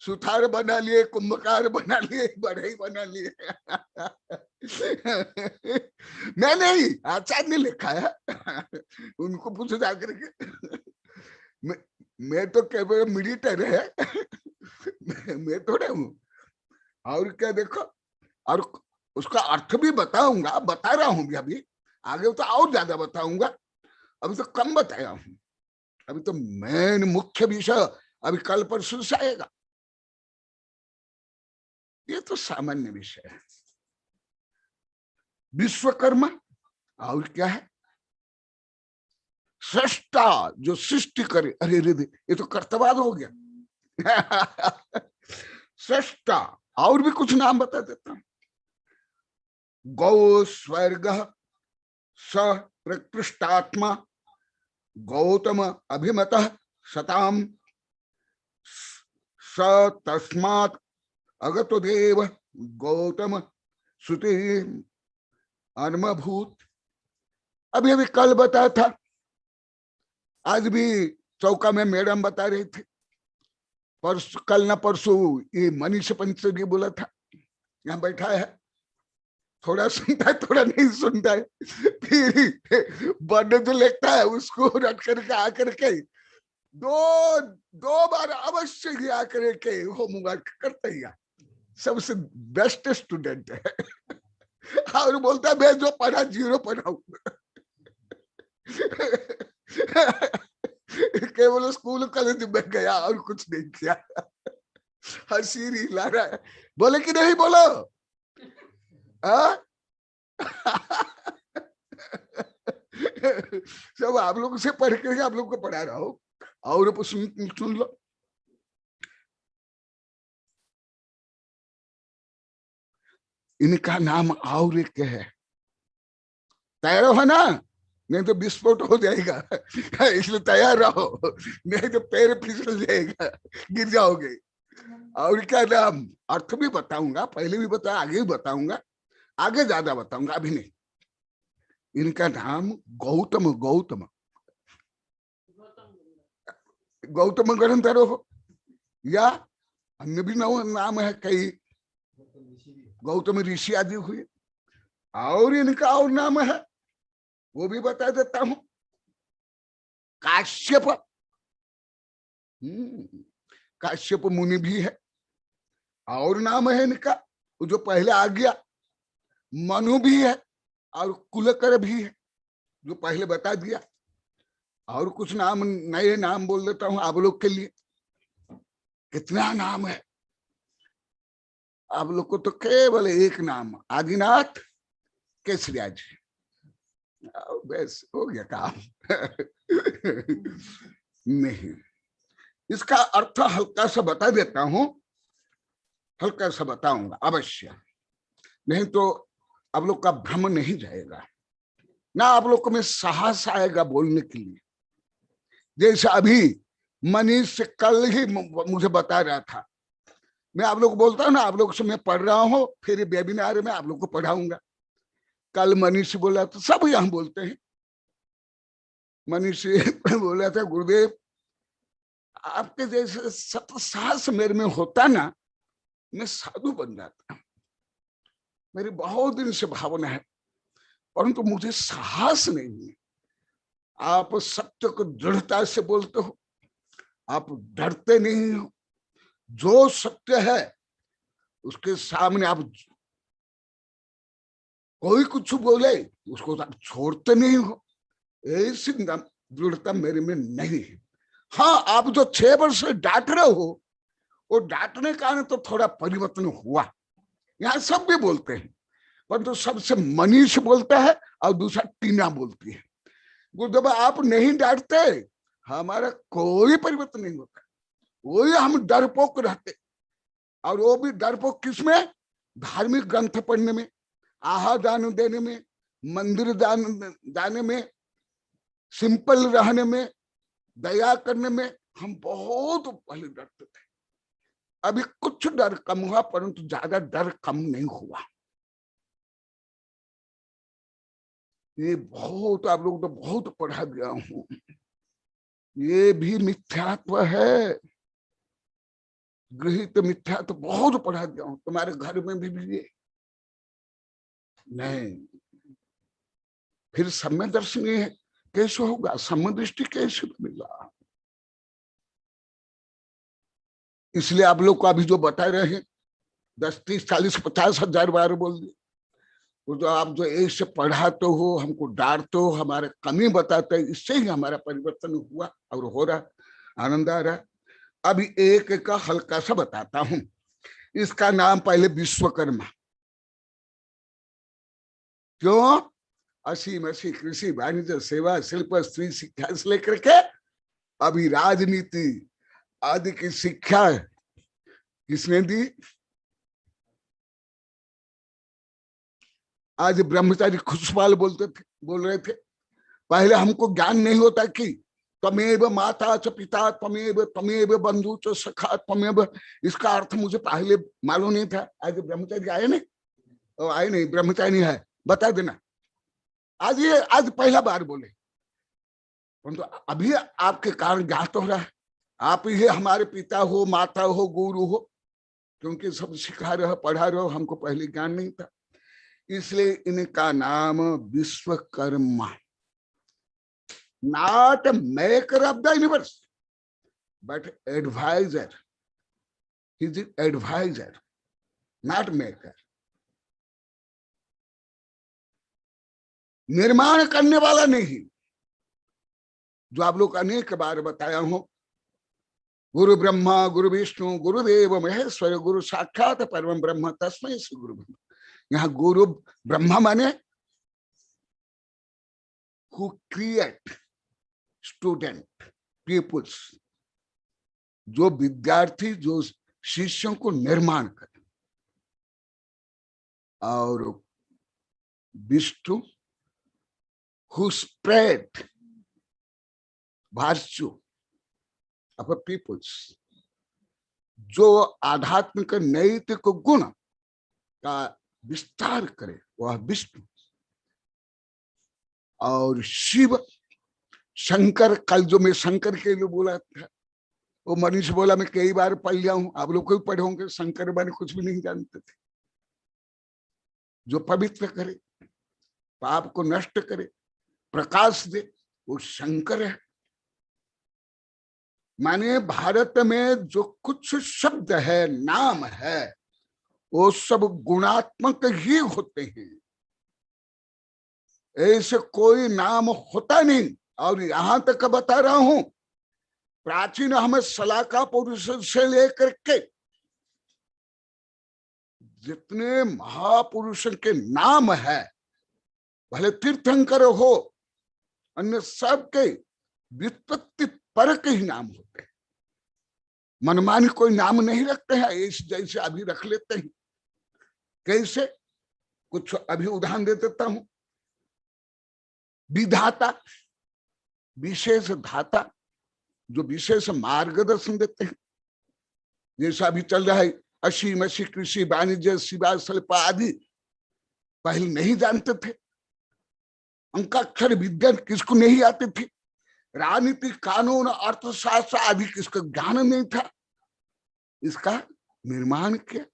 सुथार बना लिए, कुंभकार बना लिए, बढ़ई बना लिए। मैं नहीं, आचार्य ने लिखा है, उनको पूछो जाकर के। मैं तो केवल मिडिटर है, मैं थोड़े हूँ। और क्या देखो, और उसका अर्थ भी बताऊंगा, बता रहा हूं भी, अभी आगे तो और ज्यादा बताऊंगा, अभी तो कम बताया हूं। अभी तो मेन मुख्य विषय अभी कल परसों से आएगा। ये तो सामान्य विषय है। विश्वकर्मा और क्या है, सृष्टा, जो सृष्टि करे। अरे रे ये तो कर्तवाद हो गया। सृष्टा, और भी कुछ नाम बता देता हूं। गौ स्वर्ग स प्रकृष्टात्मा गौतम अभिमत सताम स तस्मात् अगतो देव गौतम श्रुति अन्मभूत। अभी अभी कल बताया था, आज भी चौका में मैडम बता रही थी, परसों कल ना परसों ये मनीष पंचगी बोला था, यहाँ बैठा है, थोड़ा सुनता है थोड़ा नहीं सुनता है, फिर बर्थडे जो लिखता है उसको रख करके आकर के दो बार अवश्य ही आकर के होमवर्क करता ही, सबसे बेस्ट स्टूडेंट है। और बोलता है मैं जो पढ़ा 0 पढ़ाऊ। केवल स्कूल कॉलेज में गया और कुछ नहीं किया। हंसी ला रहा है, बोले कि नहीं बोलो। सब आप लोग से पढ़ के आप लोग को पढ़ा रहा हो, और सुन लो। इनका नाम और एक है, तैयार हो ना, नहीं तो विस्फोट हो जाएगा, इसलिए तैयार रहो, नहीं तो पैर फिसल जाएगा, गिर जाओगे। और क्या नाम, अर्थ भी बताऊंगा, पहले भी बताया, आगे भी बताऊंगा, आगे ज्यादा बताऊंगा, अभी नहीं। इनका नाम गौतम, गौतम गौतम ग्रंथरो हो, या अन्य भी नाम है, कई गौतम ऋषि आदि हुए, और इनका और नाम है वो भी बता देता हूं, काश्यप। काश्यप मुनि भी है, और नाम है इनका जो पहले आ गया, मनु भी है, और कुलकर भी है जो पहले बता दिया। और कुछ नाम, नए नाम बोल देता हूं आप लोग के लिए। कितना नाम है आप लोग को, तो केवल एक नाम, आदिनाथ केसरियाज, बस हो गया काम। नहीं, इसका अर्थ हल्का सा बता देता हूं, हल्का सा बताऊंगा अवश्य, नहीं तो आप लोग का भ्रम नहीं जाएगा ना, आप लोग को में साहस आएगा बोलने के लिए। जैसे अभी मनीष कल ही मुझे बता रहा था, मैं आप लोग को बोलता हूं ना, आप लोग से मैं पढ़ रहा हूं, फिर वेबिनार में आप लोग को पढ़ाऊंगा। कल मनीष बोला तो सब यहां बोलते हैं, मनीष बोला था गुरुदेव आपके जैसे सत साहस मेरे में होता ना, मैं साधु बन जाता। मेरी बहुत दिन से भावना है, परंतु मुझे साहस नहीं है। आप सत्य को दृढ़ता से बोलते हो, आप डरते नहीं हो, जो सत्य है उसके सामने आप कोई कुछ बोले उसको आप छोड़ते नहीं हो, ऐसी दृढ़ता मेरे में नहीं है। हाँ, आप जो 6 वर्ष से डांट रहे हो, वो डांटने का कारण तो थोड़ा परिवर्तन हुआ, यहाँ सब भी बोलते हैं, परंतु सबसे मनीष बोलता है और दूसरा टीना बोलती है। गुरुदेव आप नहीं डांटते, हमारा कोई परिवर्तन नहीं होता, वही हम डरपोक रहते। और वो भी डरपोक किसमें, धार्मिक ग्रंथ पढ़ने में, आहार दान देने में, मंदिर दान जाने में, सिंपल रहने में, दया करने में हम बहुत पहले डरते थे। अभी कुछ डर कम हुआ, परंतु ज्यादा डर कम नहीं हुआ। ये बहुत, आप लोग तो बहुत पढ़ा गया हूं, ये भी मिथ्यात्व है, गृहित मिथ्यात्व बहुत पढ़ा गया हूं। तुम्हारे घर में भी ये नहीं, फिर सम्य दर्शनीय है कैसे होगा, सम्य दृष्टि कैसे मिला। इसलिए आप लोग को अभी जो बता रहे हैं 10, 30, 40, 50 हजार बार बोल दिए, वो जो आप जो एक से पढ़ाते हो, हमको डांटते हो, हमारे कमी बताते हैं, इससे ही हमारा परिवर्तन हुआ और हो रहा, आनंद आ रहा। अभी एक का हल्का सा बताता हूं। इसका नाम पहले विश्वकर्मा। क्यों? असीम असी कृषि वाणिज्य सेवा शिल्प स्त्री शिक्षा से लेकर के अभी राजनीति आदि की शिक्षा किसने दी? आज ब्रह्मचारी खुशपाल बोल रहे थे, पहले हमको ज्ञान नहीं होता कि त्वमेव माता च पिता त्वमेव बंधु च सखा त्वमेव, इसका अर्थ मुझे पहले मालूम नहीं था। आज ब्रह्मचारी आए नहीं, आए नहीं, ब्रह्मचारी है, बता देना। आज पहला बार बोले, परंतु अभी आपके कारण ज्ञात हो रहा है। आप ही हमारे पिता हो, माता हो, गुरु हो, क्योंकि सब सिखा रहे हो, पढ़ा रहे हो, हमको पहले ज्ञान नहीं था। इसलिए इनका नाम Vishwakarma. Not maker of the universe but adviser, is adviser not maker. निर्माण करने वाला नहीं, जो आप लोग अनेक बार बताया हूं, गुरु ब्रह्मा गुरु विष्णु गुरुदेव महेश्वर गुरु साक्षात परम ब्रह्म तस्मै श्री गुरु ब्रह्म। यहाँ गुरु ब्रह्मा माने हु क्रिएट स्टूडेंट पीपुल्स, जो विद्यार्थी जो शिष्यों को निर्माण करे, और Vishnu who spread virtue of peoples, जो आध्यात्मिक नैतिक गुण का विस्तार करे, वह विष्णु। और शिव शंकर, कल जो मैं शंकर के लिए बोला था, वो मनीष बोला, मैं कई बार पढ़ लिया हूं, आप लोग को भी पढ़े होंगे। शंकर बारे कुछ भी नहीं जानते थे। जो पवित्र करे, पाप को नष्ट करे, प्रकाश दे, वो शंकर है। माने भारत में जो कुछ शब्द है, नाम है, वो सब गुणात्मक ही होते हैं, ऐसे कोई नाम होता नहीं। और यहां तक बता रहा हूं, प्राचीन हमें सलाका पुरुष से लेकर के जितने महापुरुषों के नाम है, भले तीर्थंकर हो, अन्य सबके व्युत्पत्ति परक ही नाम होते हैं। मनमानी कोई नाम नहीं रखते हैं, जैसे अभी रख लेते हैं। कैसे? कुछ अभी उदाहरण दे देता हूं। विधाता, विशेष धाता, जो विशेष मार्गदर्शन देते हैं। जैसा अभी चल रहा है असीम असी कृषि वाणिज्य शिवा शिल्प आदि, पहले नहीं जानते थे। अंकाक्षर विद्या किसको नहीं आती थी, राजनीति कानून अर्थशास्त्र आदि किसको ज्ञान नहीं था। इसका निर्माण किया,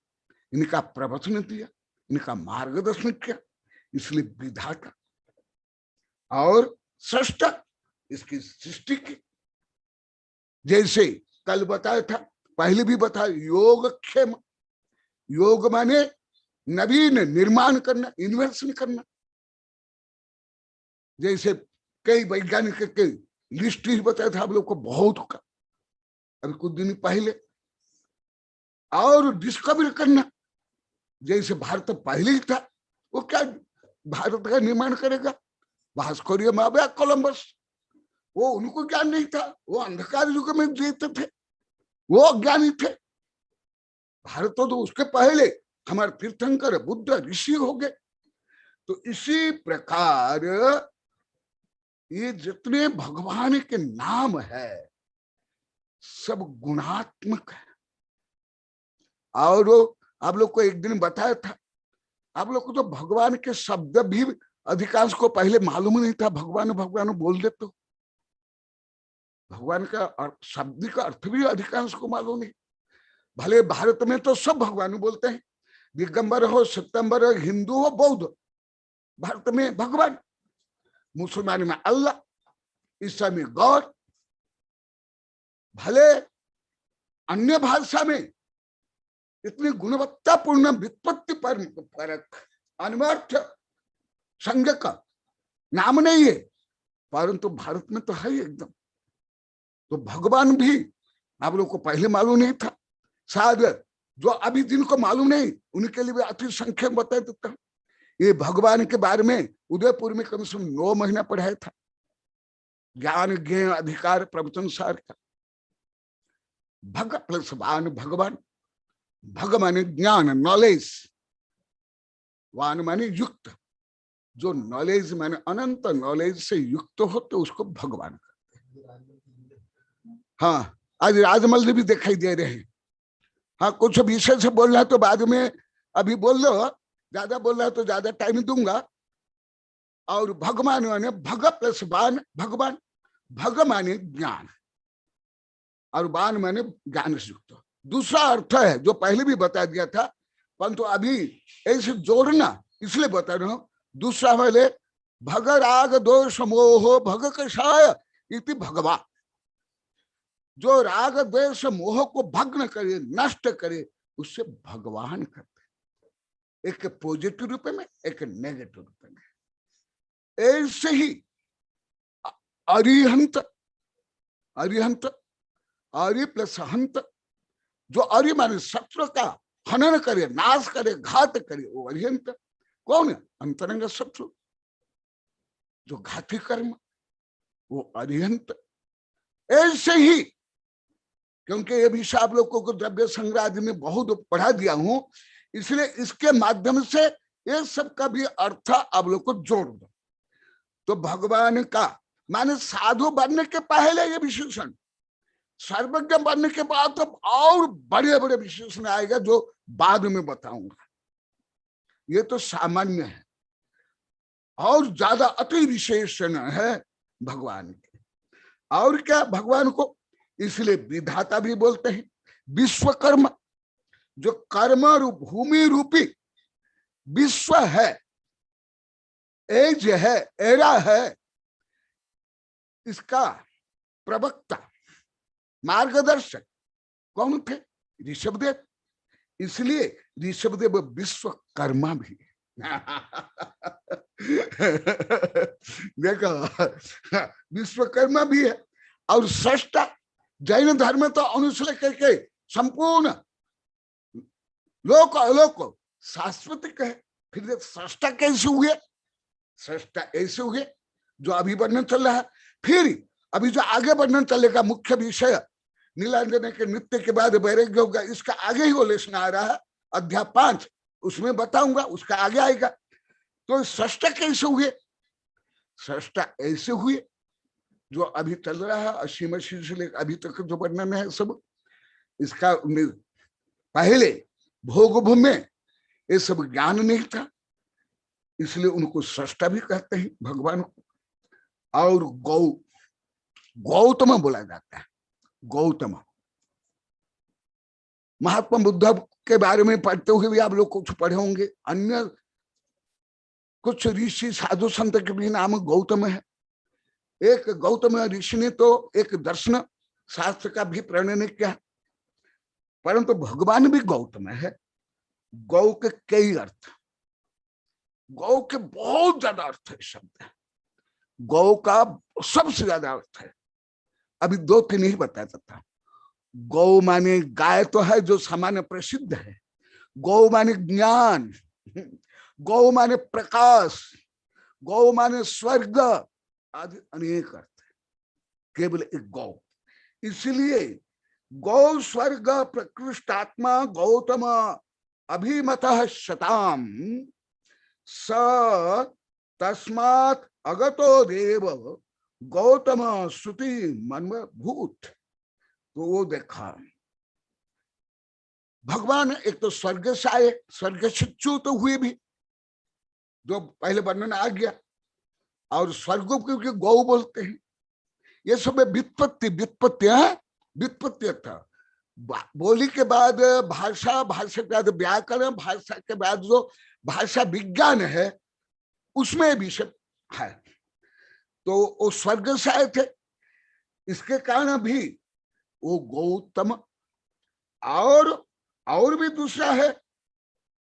इनका प्रवचन दिया, इनका मार्गदर्शन किया, इसलिए विधाता। और सृष्टा, इसकी सृष्टि की। जैसे कल बताया था, पहले भी बताया, योगक्षेम। योग माने नवीन निर्माण करना, इन्वेंशन करना। जैसे कई वैज्ञानिक के लिस्ट ही बताया था आप लोग को, बहुत का अभी कुछ दिन पहले। और डिस्कवरी करना, जैसे भारत पहले ही था, वो क्या भारत का निर्माण करेगा? भास्कर्य माया कोलंबस, वो उनको ज्ञान नहीं था, वो अंधकार युग में जीते थे, वो अज्ञानी थे। भारत तो उसके पहले हमारे तीर्थंकर बुद्ध ऋषि हो गए। तो इसी प्रकार ये जितने भगवान के नाम है सब गुणात्मक है। और आप लोग को एक दिन बताया था, आप लोग को तो भगवान के शब्द भी अधिकांश को पहले मालूम नहीं था। भगवान भगवान बोल दे तो भगवान का शब्द का अर्थ भी अधिकांश को मालूम नहीं। भले भारत में तो सब भगवान बोलते हैं, दिगंबर हो, सितंबर हो, हिंदू हो, बौद्ध, भारत में भगवान, मुसलमान में अल्लाह, ईसा में गॉड। भले अन्य भाषा में इतनी गुणवत्तापूर्ण व्युत्पत्ति पर परक अनवर्थ संज्ञ का नाम नहीं है, परंतु भारत में तो है एकदम। तो भगवान भी आप लोग को पहले मालूम नहीं था। शायद जो अभी जिनको मालूम नहीं उनके लिए भी अति संख्यक बता देता हूं। ये भगवान के बारे में उदयपुर में कम से कम 9 महीना पढ़ाया था, ज्ञान ज्ञेय अधिकार प्रवचन सार का। भग प्लस वान भगवान, भग माने ज्ञान नॉलेज, वान माने युक्त, जो नॉलेज माने अनंत नॉलेज से युक्त हो तो उसको भगवान कहते हैं। हाँ, आज राजमल भी दिखाई दे रहे हैं। हाँ, कुछ विषय से बोल रहा है तो बाद में अभी बोल लो, ज्यादा बोल रहा है तो ज्यादा टाइम दूंगा। और भगवान माने भग प्लस वान भगवान, भग माने ज्ञान और वान माने ज्ञान से युक्त। दूसरा अर्थ है जो पहले भी बता दिया था, परंतु अभी ऐसे जोड़ना इसलिए बता रहा हूं। दूसरा वाले भग राग दोष मोह भग कषाय इति भगवान, जो राग द्वेष मोह को भग्न करे, नष्ट करे, उससे भगवान करते। एक पॉजिटिव रूप में, एक नेगेटिव रूप में। ऐसे ही अरिहंत, अरिहंत, अरि प्लस हंत, जो अरि माने शत्रु का हनन करे, नाश करे, घात करे, वो अरिहंत। कौन है? अंतरंग शत्रु, जो घाती कर्म, वो अरिहंत। ऐसे ही, क्योंकि ये विषय आप लोगों को द्रव्य संग्रह में बहुत पढ़ा दिया हूं, इसलिए इसके माध्यम से ये सब का भी अर्थ आप लोग को जोड़ दो। तो भगवान का माने साधु बनने के पहले ये विशेषण, सर्वज्ञ बनने के बाद तो और बड़े बड़े विशेषण आएगा जो बाद में बताऊंगा। ये तो सामान्य है, और ज्यादा अति विशेषण है भगवान के। और क्या, भगवान को इसलिए विधाता भी बोलते हैं। विश्वकर्मा, जो कर्म रूप भूमि रूपी विश्व है, एज है, एरा है, इसका प्रवक्ता मार्गदर्शक कौन थे? ऋषभदेव। इसलिए ऋषभदेव विश्वकर्मा भी देखो, विश्वकर्मा भी है। और सृष्टा, जैन धर्म तो अनुसरण करके संपूर्ण लोक अलोक शाश्वतिक है। फिर सृष्टा कैसे हुए? सृष्टा ऐसे हुए जो अभी वर्णन चल रहा है। फिर अभी जो आगे वर्णन चलेगा, मुख्य विषय नीलांजन के नृत्य के बाद वैराग्य होगा, इसका आगे ही वो लेसन आ रहा है, अध्याय 5, उसमें बताऊंगा, उसका आगे आएगा। तो सृष्टा कैसे हुए? सृष्टा ऐसे हुए जो अभी चल रहा है, 80 से लेकर अभी तक जो वर्णन है सब इसका। पहले भोग में ये सब ज्ञान नहीं था, इसलिए उनको सृष्टा भी कहते हैं भगवान को। और गौतम बोला जाता है। गौतम, महात्मा बुद्ध के बारे में पढ़ते हुए भी आप लोग कुछ पढ़े होंगे। अन्य कुछ ऋषि साधु संत के भी नाम गौतम है। एक गौतम ऋषि ने तो एक दर्शन शास्त्र का भी प्रणयन किया, परंतु भगवान भी गौतम है। गौ के कई अर्थ, गौ के बहुत ज्यादा अर्थ है शब्द। गौ का सबसे ज्यादा अर्थ है, अभी 2-3 ही बताया जाता। गौ माने गाय तो है जो सामान्य प्रसिद्ध है। गौ माने ज्ञान, गौ माने प्रकाश, गौ माने स्वर्ग आदि अनेक अर्थ है, केवल एक गौ। इसलिए गौ स्वर्ग प्रकृष्टात्मा गौतम अभिमतः शताम स तस्मात् अगतो देव गौतम श्रुति मनव भूत। तो वो देखा भगवान एक तो स्वर्ग से आए, स्वर्ग से च्युत हुए भी, जो पहले वर्णन आ गया, और स्वर्ग क्योंकि गौ बोलते हैं, ये सब व्युत्पत्ति, व्युत्पत्ति है, व्युत्पत्ति था। बोली के बाद भाषा, भाषा के बाद व्याकरण, भाषा के बाद जो भाषा विज्ञान है उसमें भी सब है। तो वो स्वर्ग से आए थे, इसके कारण भी वो गौतम। और भी दूसरा है,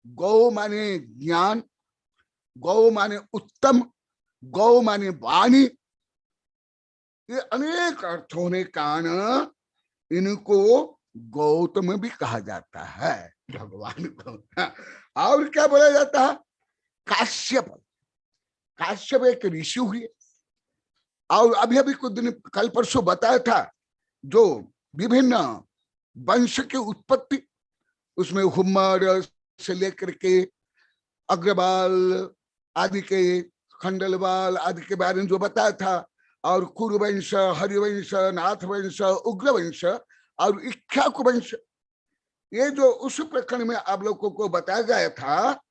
गौ माने ज्ञान, गौ माने उत्तम, गौ माने वाणी। ये अनेक अर्थ होने कारण इनको गौतम भी कहा जाता है भगवान को। और क्या बोला जाता है? काश्यप। काश्यप एक ऋषि हुए, और अभी अभी कुछ दिन कल परसों बताया था, जो विभिन्न वंश की उत्पत्ति, उसमें हुम्मर से लेकर के अग्रवाल आदि के, खंडलवाल आदि के बारे में जो बताया था, और कुरुवंश, हरिवंश, नाथवंश, उग्रवंश और इक्ष्वाकु वंश, ये जो उस प्रकरण में आप लोगों को बताया गया था,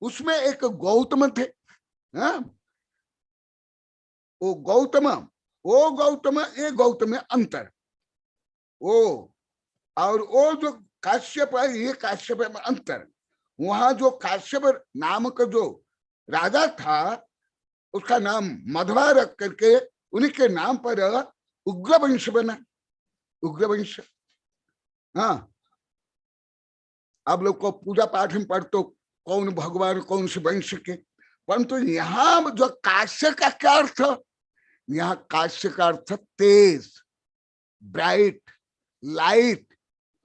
उसमें एक गौतम थे। हाँ? वो गौतम, ये गौतम में अंतर, वो और वो जो काश्यप है, ये काश्यप में अंतर। वहां जो काश्यप नाम का जो राजा था, उसका नाम मध्वा रख करके उन्हीं के नाम पर उग्रवंश बना, उग्रवंश। हाँ, आप लोग को पूजा पाठ में पढ़ तो कौन भगवान कौन से वंश के, परंतु यहाँ जो काश्य का क्या अर्थ? यहाँ काश्य का अर्थ तेज, ब्राइट, लाइट,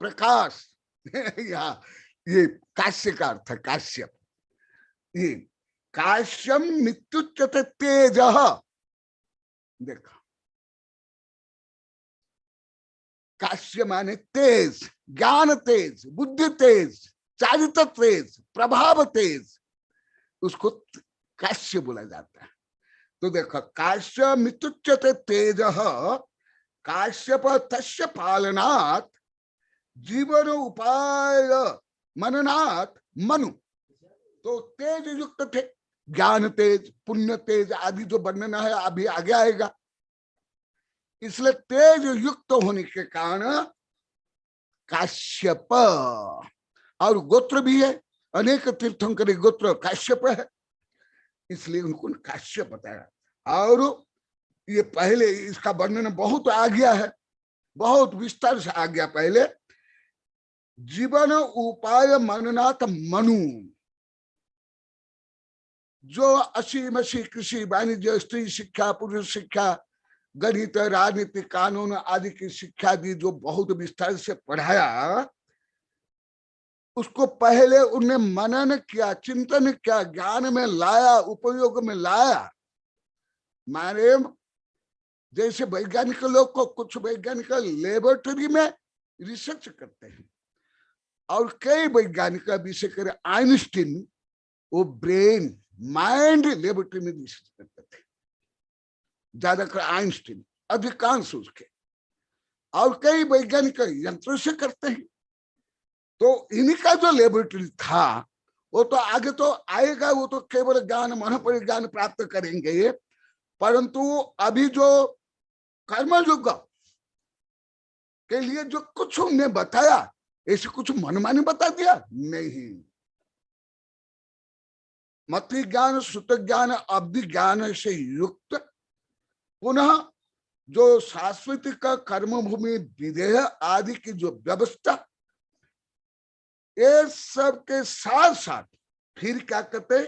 प्रकाश। यहाँ ये काश्य का अर्थ है, काश्यप। ये काश्यम नित्युच्यते तेज। देखा, काश्य माने तेज, ज्ञान तेज, बुद्धि तेज, चारित्र तेज, प्रभाव तेज, उसको काश्य बोला जाता है। तो देखो, काश्य मित्युच्यते तेज, काश्यप तस्य पालनात् जीवन उपाय मननात् मनु। तो तेज युक्त थे, ज्ञान तेज, पुण्य तेज आदि जो वर्णन है अभी आगे आएगा। इसलिए तेज युक्त होने के कारण काश्यप, और गोत्र भी है, अनेक तीर्थंकर गोत्र काश्यप है, इसलिए उनको काश्यप बताया। और ये पहले इसका वर्णन बहुत आ गया है, बहुत विस्तार से आ गया। पहले जीवन उपाय मननाथ मनु, जो असीम कृषि, वाणिज्य, स्त्री शिक्षा, पुरुष शिक्षा, गणित, राजनीति, कानून आदि की शिक्षा दी, जो बहुत विस्तार से पढ़ाया, उसको पहले उन्हें मनन किया, चिंतन किया, ज्ञान में लाया, उपयोग में लाया। माने जैसे वैज्ञानिक लोग को, कुछ वैज्ञानिक लेबोरेटरी में रिसर्च करते हैं, और कई वैज्ञानिक विशेष कर आइंस्टीन, वो ब्रेन माइंड लेबोरेटरी में रिसर्च करते थे, ज्यादातर आइंस्टीन, अधिकांश उसके, और कई वैज्ञानिक यंत्रों से करते हैं। तो इन्हीं का जो लेबोरेटरी था, वो तो आगे तो आएगा, वो तो केवल ज्ञान, मनोपरिज्ञान प्राप्त करेंगे, परंतु अभी जो कर्मयुग के लिए जो कुछ उन्हें बताया, ऐसे कुछ मनमानी बता दिया नहीं। मति ज्ञान, श्रुत ज्ञान, अब्धि ज्ञान से युक्त, पुनः जो सांस्कृतिक कर्मभूमि, विदेह आदि की जो व्यवस्था, ये सब के साथ साथ फिर क्या कहते,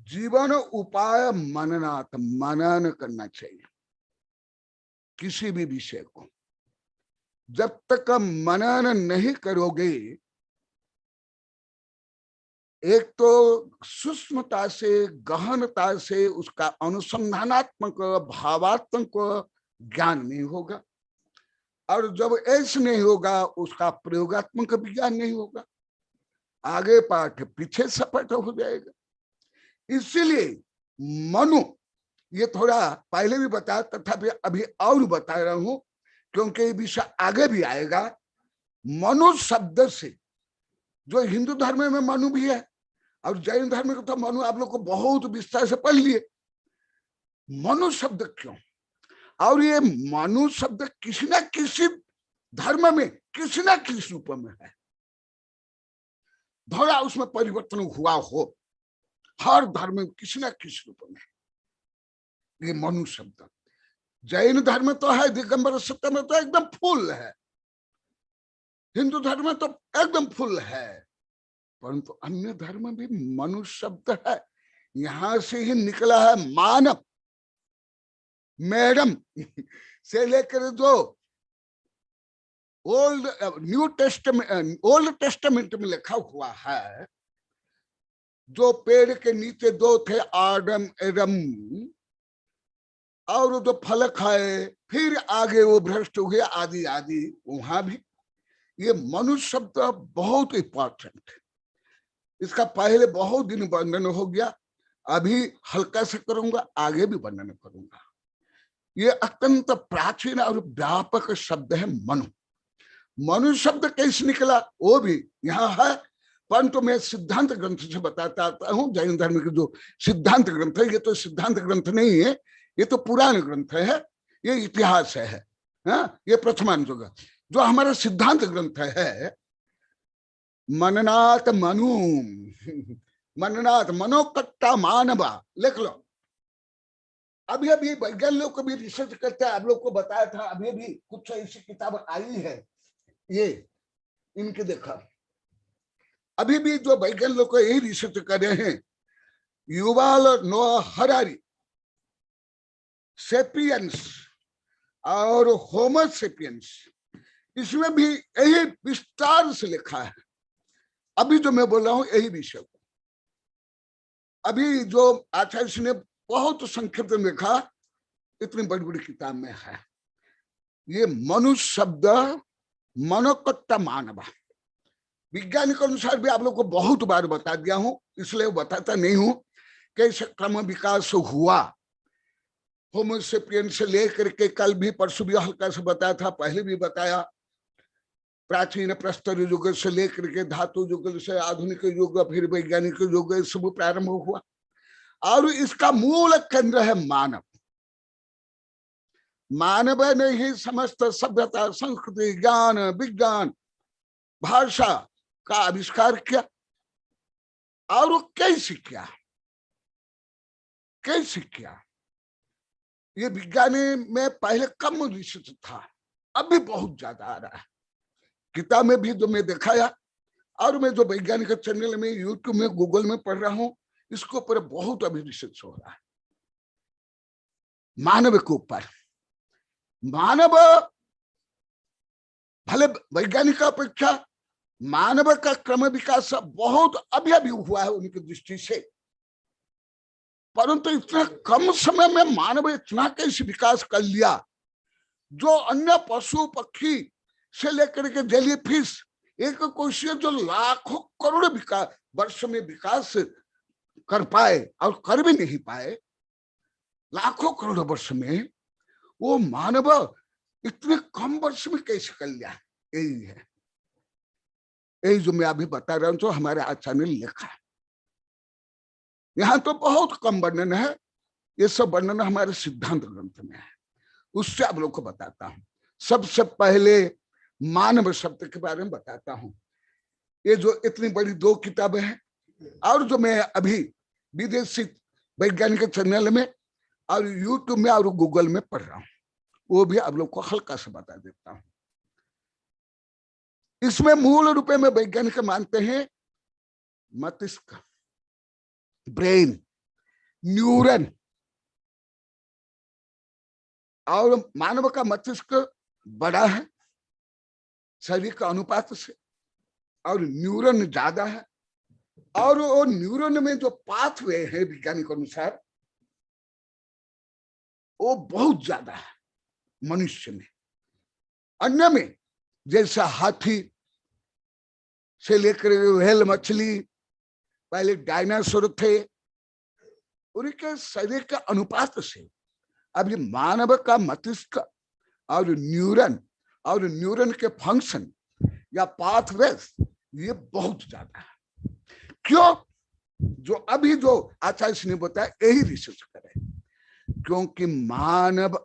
जीवन उपाय मननाथ, मनन करना चाहिए किसी भी विषय को। जब तक मनन नहीं करोगे, एक तो सूक्ष्मता से, गहनता से उसका अनुसंधानात्मक, भावात्मक ज्ञान नहीं होगा, और जब ऐसे नहीं होगा, उसका प्रयोगात्मक ज्ञान नहीं होगा, आगे पाठ पीछे सपट हो जाएगा। इसलिए मनु, ये थोड़ा पहले भी बताया, तथापि अभी और बता रहा हूं क्योंकि ये विषय आगे भी आएगा। मनु शब्द से, जो हिंदू धर्म में मनु भी है और जैन धर्म में तो मनु आप लोग को बहुत विस्तार से पढ़ लिए। मनु शब्द क्यों, और ये मनु शब्द किसी न किसी धर्म में किसी न किसी रूप में है, थोड़ा उसमें परिवर्तन हुआ हो, हर धर्म में किसी न किसी रूप में ये मनु शब्द। जैन धर्म तो है दिगंबर सत्य में तो एकदम फुल है, हिंदू धर्म में तो एकदम फुल है, परंतु अन्य धर्म में भी मनु शब्द है। यहां से ही निकला है मानव, मैडम से लेकर जो ओल्ड टेस्टामेंट में लिखा हुआ है, जो पेड़ के नीचे दो थे आदम एडम, और जो फल खाए फिर आगे वो भ्रष्ट हुए आदि आदि, वहां भी ये मनुष्य शब्द बहुत इंपॉर्टेंट है। इसका पहले बहुत दिन वर्णन हो गया, अभी हल्का से करूंगा, आगे भी वर्णन करूंगा। ये अत्यंत प्राचीन और व्यापक शब्द है मनु। मनु शब्द कैसे निकला वो भी यहाँ है, परंतु मैं सिद्धांत ग्रंथ से बताता आता हूँ। जैन धर्म के जो सिद्धांत ग्रंथ है, ये तो सिद्धांत ग्रंथ नहीं है, ये तो पुराण ग्रंथ है, ये इतिहास है। हाँ, ये प्रथमान युग। जो हमारा सिद्धांत ग्रंथ है मननाथ मनु, मननाथ मनोकट्टा मानवा, लिख लो। अभी अभी वैज्ञानिक लोग को भी रिसर्च करते हैं, आप लोग को बताया था, अभी अभी कुछ ऐसी किताब आई है, ये इनके देखा। अभी भी जो वैज्ञानिक लोग को यही रिसर्च कर रहे हैं, युवाल नोआ हरारी सेपियंस और होमो सेपियंस, इसमें भी यही विस्तार से लिखा है। अभी जो मैं बोल रहा हूं यही विषय को, अभी जो आचार्य ने बहुत संक्षिप्त में लिखा, इतनी बड़ी बड़ी किताब में है। ये मनुष्य शब्द मनोकट्टा मानवा, विज्ञान के अनुसार भी आप लोग को बहुत बार बता दिया हूं, इसलिए बताता नहीं हूं। कैसे क्रम विकास हुआ होमोसेपियन से लेकर के, कल भी परसों भी हल्का से बताया था, पहले भी बताया, प्राचीन प्रस्तर युग से लेकर के धातु युग से आधुनिक युग, फिर वैज्ञानिक युग, सब प्रारंभ हुआ। और इसका मूल केंद्र है मानव। मानव ने ही समस्त सभ्यता, संस्कृति, ज्ञान, विज्ञान, भाषा का आविष्कार किया। और वो कैसे किया, कैसे किया? ये विज्ञान में पहले कम रिसर्च था, अब भी बहुत ज्यादा आ रहा है। किताब में भी जो मैं दिखाया, और मैं जो वैज्ञानिक चैनल में, यूट्यूब में, गूगल में पढ़ रहा हूं, इसके ऊपर बहुत अभी रिसर्च हो रहा है। मानव के ऊपर, मानव भले वैज्ञानिक अपेक्षा मानव का क्रम विकास बहुत अभी अभी हुआ है उनकी दृष्टि से, परंतु इतना कम समय में मानव इतना कैसे विकास कर लिया, जो अन्य पशु पक्षी से लेकर के जलीय फिश, एक कोशिश जो लाखों करोड़ विकास वर्ष में विकास कर पाए और कर भी नहीं पाए, लाखों करोड़ वर्ष में, वो मानव इतने कम वर्ष में कैसे कर लिया? यही है, यही जो मैं अभी बता रहा हूं, जो हमारे आचार्य ने लिखा है। यहाँ तो बहुत कम वर्णन है, ये सब वर्णन हमारे सिद्धांत ग्रंथ में है, उससे आप लोग को बताता हूं। सबसे पहले मानव शब्द के बारे में बताता हूं। ये जो इतनी बड़ी दो किताबें हैं, और जो मैं अभी विदेशी वैज्ञानिक चैनल में और यूट्यूब में और गूगल में पढ़ रहा हूं, वो भी आप लोग को हल्का से बता देता हूं। इसमें मूल रूप में वैज्ञानिक मानते हैं मस्तिष्क, ब्रेन, न्यूरन, और मानव का मस्तिष्क बड़ा है शरीर का अनुपात से, और न्यूरन ज्यादा है, और वो न्यूरन में जो पाथवे है विज्ञानिक अनुसार वो बहुत ज्यादा है मनुष्य में। अन्य में जैसा हाथी से लेकर व्हेल मछली, पहले डायनासोर थे, उनके शरीर के अनुपात से अभी मानव का मस्तिष्क और न्यूरन के फंक्शन या पाथवेज ये बहुत ज्यादा है। क्यों? जो अभी जो आचार्य ने बताया यही रिसर्च करे, क्योंकि मानव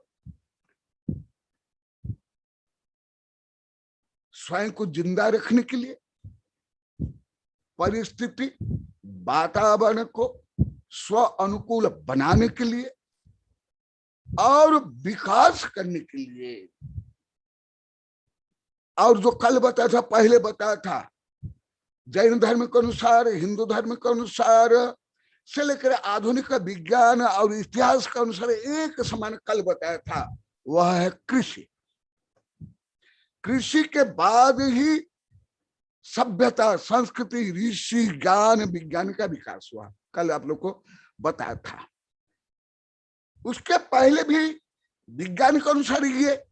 स्वयं को जिंदा रखने के लिए, परिस्थिति वातावरण को स्व अनुकूल बनाने के लिए और विकास करने के लिए, और जो कल बताया था, पहले बताया था, जैन धर्म के अनुसार, हिंदू धर्म के अनुसार से लेकर आधुनिक विज्ञान और इतिहास के अनुसार एक समान कल बताया था, वह है कृषि। कृषि के बाद ही सभ्यता, संस्कृति, ऋषि, ज्ञान, विज्ञान का विकास हुआ, कल आप लोग को बताया था। उसके पहले भी विज्ञान के अनुसार ये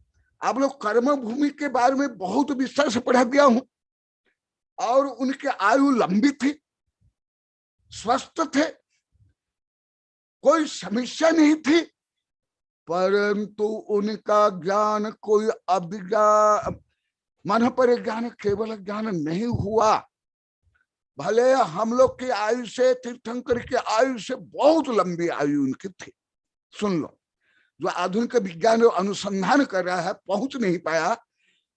आप लोग कर्म भूमि के बारे में बहुत विस्तार से पढ़ा दिया हूं, और उनके आयु लंबी थी, स्वस्थ थे, कोई समस्या नहीं थी, परंतु उनका ज्ञान कोई अभिज्ञान, मन पर ज्ञान केवल ज्ञान नहीं हुआ। भले हम लोग की आयु से, तीर्थंकर की आयु से बहुत लंबी आयु उनकी थी। सुन लो, जो आधुनिक विज्ञान अनुसंधान कर रहा है पहुंच नहीं पाया।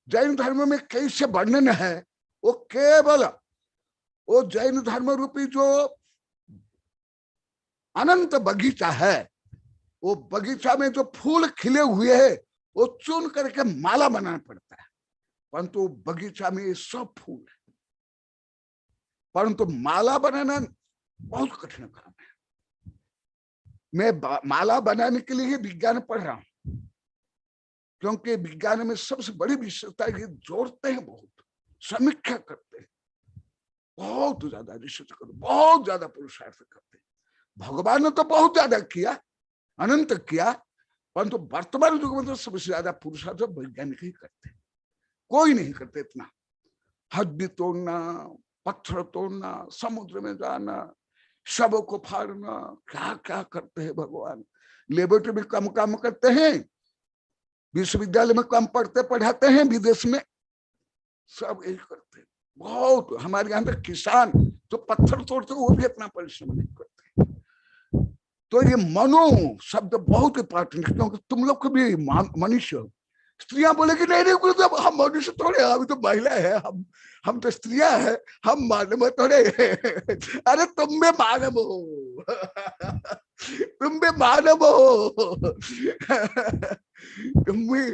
जैन धर्म में कैसे वर्णन है, वो केवल वो जैन धर्म रूपी जो अनंत बगीचा है, वो बगीचा में जो फूल खिले हुए हैं वो चुन करके माला बनाना पड़ता है, परंतु बगीचा में ये सब फूल है, परंतु माला बनाना बहुत कठिन काम है। मैं माला बनाने के लिए विज्ञान पढ़ रहा हूं, क्योंकि विज्ञान में सबसे बड़ी विशेषता है कि जोड़ते हैं, बहुत समीक्षा करते हैं, बहुत ज्यादा रिसर्च करते, बहुत ज्यादा पुरुषार्थ करते हैं। भगवान ने तो बहुत ज्यादा किया, अनंत किया, परंतु वर्तमान युग में तो सबसे ज्यादा पुरुषार्थ वैज्ञानिक ही करते हैं, कोई नहीं करते इतना। हड्डी तोड़ना, पत्थर तोड़ना, समुद्र में जाना, शवों को फाड़ना, क्या क्या करते हैं भगवान। लेबोरेटरी में कम काम करते हैं, विश्वविद्यालय में कम पढ़ते पढ़ाते हैं, विदेश में सब यही करते हैं। बहुत हमारे यहाँ पे किसान जो पत्थर तोड़ते वो भी इतना परिश्रम नहीं करते। तो ये मनो शब्द बहुत इंपॉर्टेंट है, क्योंकि तुम लोग को भी मनुष्य हो। स्त्रियां बोलेगी नहीं नहीं गुरुदेव हम मनुष्य थोड़े, अभी तो महिला है, हम तो स्त्रियां हैं, हम मानव थोड़े। अरे तुम भी मानव हो, तुम भी मानव हो, तुम भी।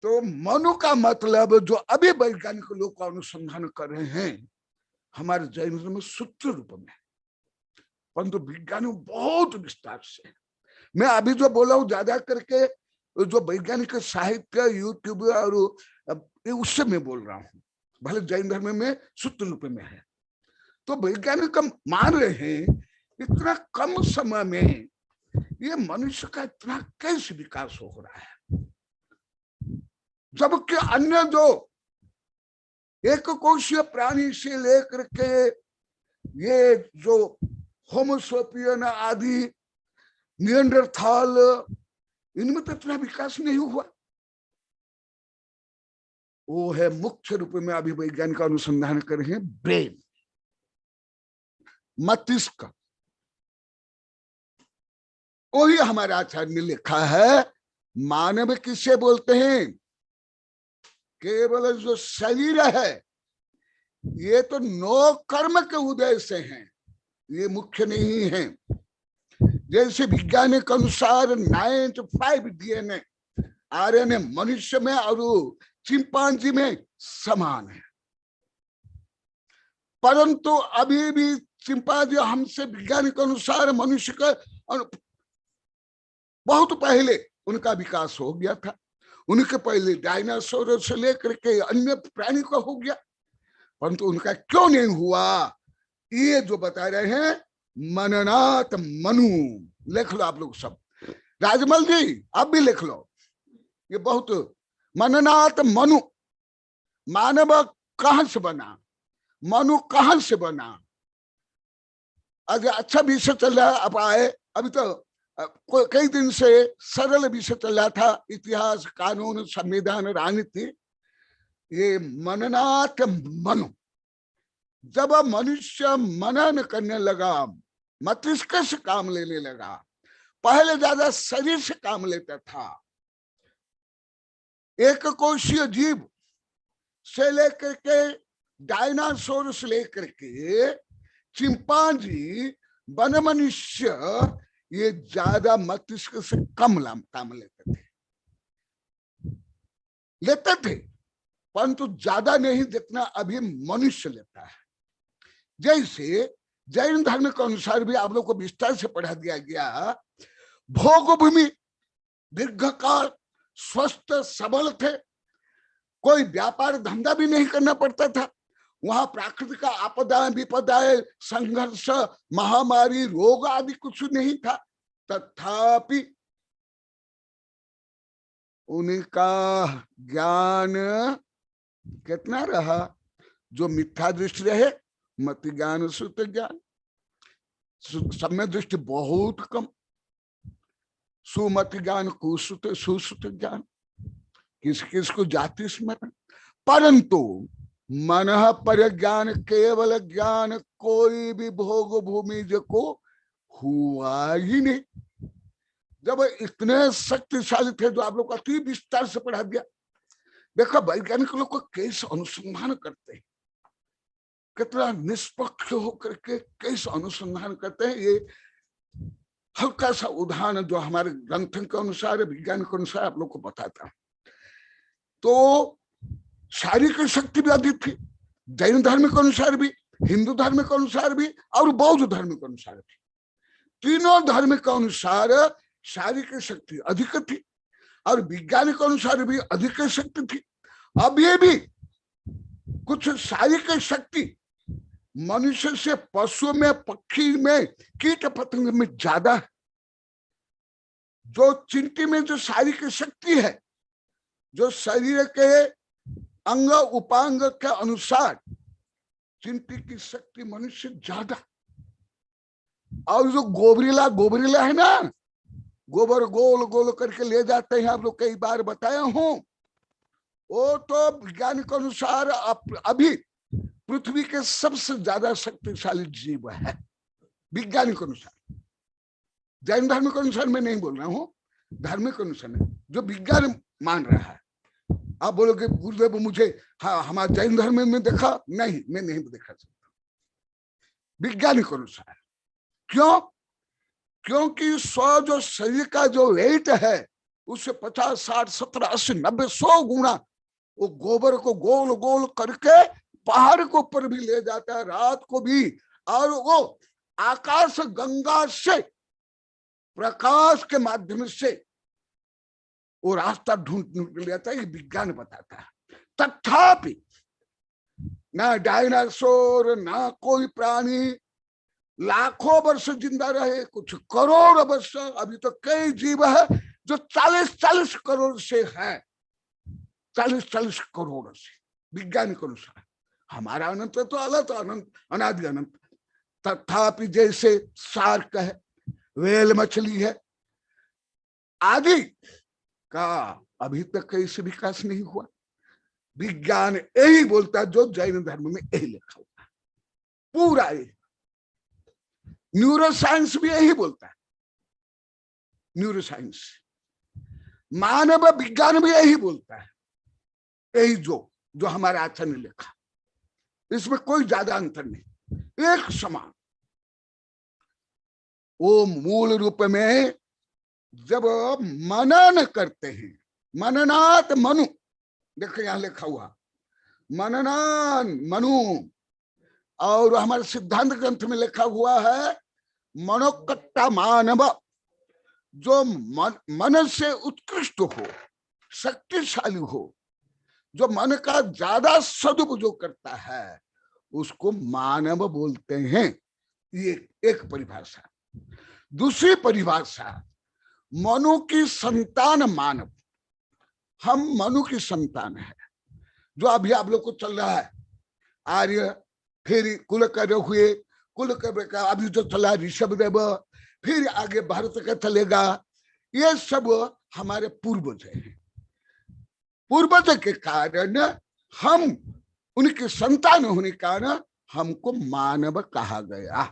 तो मनु का मतलब जो अभी वैज्ञानिक लोग अनुसंधान कर रहे हैं हमारे जैनिज्म में सूत्र रूप में, परंतु विज्ञान में बहुत विस्तार से। मैं अभी जो बोला हूँ ज्यादा करके जो वैज्ञानिक साहित्य, यूट्यूब और उससे मैं बोल रहा हूँ, भले जैन धर्म में सूत्र रूप में है। तो वैज्ञानिक मान रहे हैं इतना कम समय में ये मनुष्य का इतना कैसे विकास हो रहा है, जबकि अन्य जो एक कोशीय प्राणी से लेकर के ये जो होमोसोपियन आदि, निएंडरथाल, इनमें तो इतना विकास नहीं हुआ। वो है मुख्य रूप में अभी वैज्ञानिक अनुसंधान कर रहे हैं ब्रेन, मस्तिष्क। वही हमारे आचार्य ने लिखा है, मानव किसे बोलते हैं? केवल जो शरीर है, ये तो 9 कर्म के उदय से हैं, ये मुख्य नहीं है। जैसे विज्ञान के अनुसार 9-5 डीएनए आरएनए मनुष्य में और चिंपांजी में समान है, परंतु अभी भी चिंपांजी हमसे विज्ञान के अनुसार मनुष्य का बहुत पहले उनका विकास हो गया था। उनके पहले डायनासोर से लेकर के अन्य प्राणी का हो गया, परंतु उनका क्यों नहीं हुआ ये जो बता रहे हैं मननात मनु। लिख लो आप लोग सब, राजमल जी आप भी लिख लो, ये बहुत मननात मनु। मानव कहां से बना, मनु कहां से बना? आज अच्छा विषय चल रहा है। अब आए, अभी तो कई दिन से सरल विषय चल रहा था, इतिहास, कानून, संविधान, राजनीति। ये मननाथ मनु, जब मनुष्य मनन करने लगा, मस्तिष्क से काम लेने लगा, पहले ज्यादा शरीर से काम लेता था। एक कोशीय जीव से लेकर के डायनासोर से लेकर के चिंपांजी, वन मनुष्य, ये ज्यादा मस्तिष्क से कम काम लेते थे, परंतु ज्यादा नहीं जितना अभी मनुष्य लेता है। जैसे जैन धर्म के अनुसार भी आप लोग को विस्तार से पढ़ा दिया गया, भोग भूमि दीर्घकाल स्वस्थ सबल थे, कोई व्यापार धंधा भी नहीं करना पड़ता था, वहां प्राकृतिक आपदाएं, विपदाएं, संघर्ष, महामारी, रोग आदि कुछ नहीं था। तथापि उनका ज्ञान कितना रहा? जो मिथ्या दृष्टि रहे, मत ज्ञान सुत ज्ञान, सम्यक दृष्टि बहुत कम, सुमत ज्ञान, कुसुत सुसुत ज्ञान, किस किस को जाति स्मरण। परंतु मन पर ज्ञान, केवल ज्ञान, कोई भी भोग भूमि को हुआ ही नहीं। जब इतने शक्तिशाली थे, जो आप लोग अति विस्तार से पढ़ा दिया। देखो वैज्ञानिक लोग को कैसे अनुसंधान करते हैं, कितना निष्पक्ष होकर के कैसे अनुसंधान करते हैं। ये हल्का सा उदाहरण जो हमारे ग्रंथों के अनुसार, विज्ञान के अनुसार आप लोग को बताता। तो शारीरिक शक्ति भी अधिक थी, जैन धर्म के अनुसार भी, हिंदू धर्म के अनुसार भी, और बौद्ध धर्म के अनुसार भी। तीनों धर्म के अनुसार शारीरिक शक्ति अधिक थी, और विज्ञान के अनुसार भी अधिक शक्ति थी। अब ये भी कुछ शारीरिक शक्ति मनुष्य से पशु में, पक्षी में, कीट पतंग में ज्यादा है। जो चिंटी में जो शारीरिक शक्ति है, जो शरीर के अंग उपांग के अनुसार चिंटी की शक्ति मनुष्य ज्यादा। और जो गोबरीला है ना, गोबर गोल गोल करके ले जाते हैं, आप लोग कई बार बताया हूं, वो तो विज्ञान के अनुसार अभी पृथ्वी के सबसे ज्यादा शक्तिशाली जीव है, विज्ञान के अनुसार। जैन धर्म के अनुसार मैं नहीं बोल रहा हूं, धर्म के अनुसार जो विज्ञान मान रहा है। आप बोलोगे गुरुदेव मुझे, हाँ हमारे जैन धर्म में देखा नहीं, मैं नहीं देखा सकता विज्ञान के अनुसार। क्यों? क्योंकि जो शरीर का जो वेट है, उससे 50, 60, 70, 80, 90, 100 गुना वो गोबर को गोल गोल करके पहाड़ के ऊपर भी ले जाता है, रात को भी। और वो आकाश गंगा से प्रकाश के माध्यम से वो रास्ता ढूंढ लेता है, ये विज्ञान बताता है। तथापि ना डायनासोर, ना कोई प्राणी लाखों वर्ष जिंदा रहे, कुछ करोड़ वर्ष। अभी तो कई जीव है जो 40-40 करोड़ से है, 40-40 करोड़ से विज्ञान के अनुसार। हमारा अनंत तो अलग, अनंत, अनादि अनंत। तथापि जैसे शार्क है, वेल मछली है आदि का अभी तक कैसे विकास नहीं हुआ। विज्ञान यही बोलता है, जो जैन धर्म में यही लिखा हुआ है, पूरा यही। न्यूरो साइंस भी यही बोलता है, न्यूरो साइंस, मानव विज्ञान भी यही बोलता है, यही जो हमारे आचार्य ने लिखा। इसमें कोई ज्यादा अंतर नहीं, एक समान। वो मूल रूप में जब मनन करते हैं, मननात मनु, देखो यहां लिखा हुआ मननान मनु, और हमारे सिद्धांत ग्रंथ में लिखा हुआ है मनोकट्टा मानव। जो मन से उत्कृष्ट हो, शक्तिशाली हो, जो मन का ज्यादा सदुपयोग करता है, उसको मानव बोलते हैं। ये एक परिभाषा। दूसरी परिभाषा, मनु की संतान मानव। हम मनु की संतान है। जो अभी आप लोग को चल रहा है, आर्य फिर कुल करे हुए, कुल का अभी तो चला ऋषभदेव, फिर आगे भरत का चलेगा। ये सब हमारे पूर्वज हैं। पूर्वज के कारण हम उनके संतान होने के कारण हमको मानव कहा गया।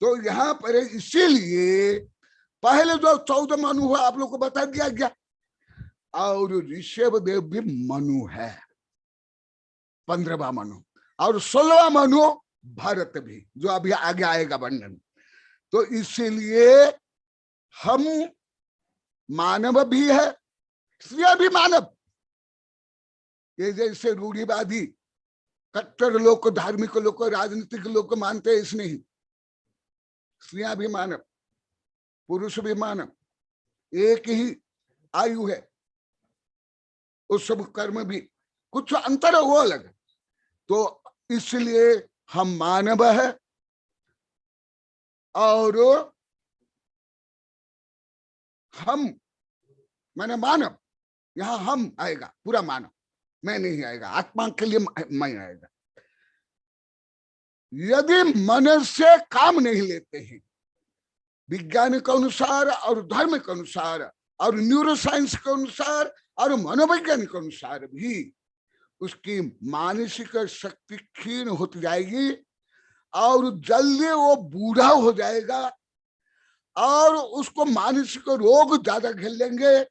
तो यहाँ पर इसीलिए पहले जो 14 मनु हुआ आप लोग को बता दिया गया, और ऋषभदेव भी मनु है 15वां मनु, और 16वां मनु भरत भी, जो अभी आगे आएगा वर्णन। तो इसीलिए हम मानव भी है, स्त्रियां भी मानव। ये जैसे रूढ़िवादी कट्टर लोग को, धार्मिक लोग को, राजनीतिक लोग को मानते हैं, इसमें ही स्त्रियां भी मानव, पुरुष भी मानव, एक ही आयु है, उस सब कर्म भी कुछ अंतर है, वो अलग। तो इसलिए हम मानव है, और हम माने मानव, यहां हम आएगा, पूरा मानव, मैं नहीं आएगा, आत्मा के लिए मैं आएगा। यदि मन से काम नहीं लेते हैं, विज्ञान के अनुसार और धर्म के अनुसार और न्यूरो साइंस के अनुसार और मनोविज्ञान के अनुसार भी उसकी मानसिक शक्ति क्षीण होती जाएगी, और जल्दी वो बूढ़ा हो जाएगा, और उसको मानसिक रोग ज्यादा घेर लेंगे,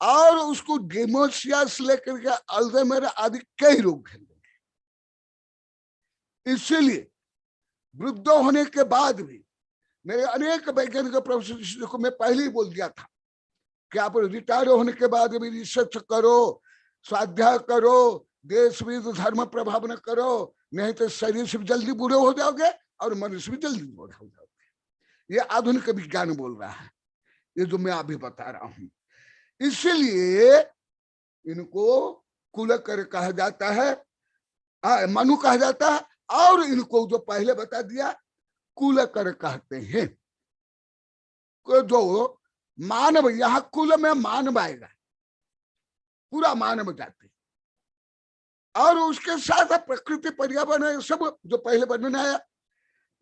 और उसको डिमेंशिया से लेकर के अल्जाइमर आदि कई रोग घेर लेंगे। इसलिए वृद्ध होने के बाद भी मेरे अनेक वैज्ञानिक प्रोफेसर को मैं पहले ही बोल दिया था कि आप रिटायर होने के बाद भी रिसर्च करो, स्वाध्याय करो, देश विदेश धर्म प्रभाव न करो, नहीं तो शरीर से जल्दी बूढ़े हो जाओगे और मनुष्य भी जल्दी बूढ़ा हो जाओगे। ये आधुनिक विज्ञान बोल रहा है, ये जो मैं अभी बता रहा हूं। इसलिए इनको कुलकर कहा जाता है, मनु कहा जाता है, और इनको जो पहले बता दिया कुलकर कहते हैं। जो मानव, यहां कुल में मानव आएगा, पूरा मानव जाति, और उसके साथ प्रकृति पर्यावरण सब जो पहले वर्णन आया।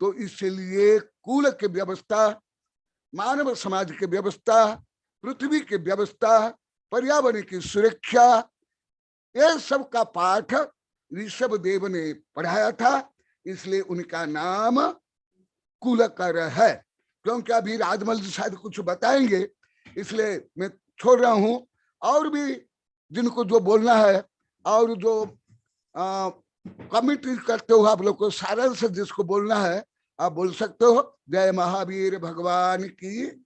तो इसलिए कुल की व्यवस्था, मानव समाज की व्यवस्था, पृथ्वी की व्यवस्था, पर्यावरण की सुरक्षा, ये सब का पाठ ऋषभदेव ने पढ़ाया था, इसलिए उनका नाम कुलकर है। क्योंकि अभी राजमल जी शायद कुछ बताएंगे, इसलिए मैं छोड़ रहा हूं। और भी जिनको जो बोलना है, और जो कमिटी करते हो आप लोग को, सारांश जिसको बोलना है आप बोल सकते हो। जय महावीर भगवान की।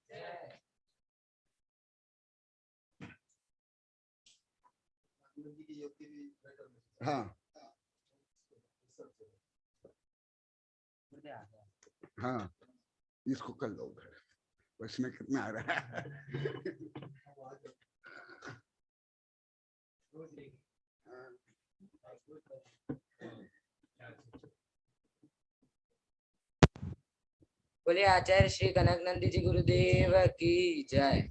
हाँ हाँ, इसको कर लो उधर, इसमें कितना आ रहा है। बोले आचार्य श्री कनकनंदी जी गुरुदेव की जय।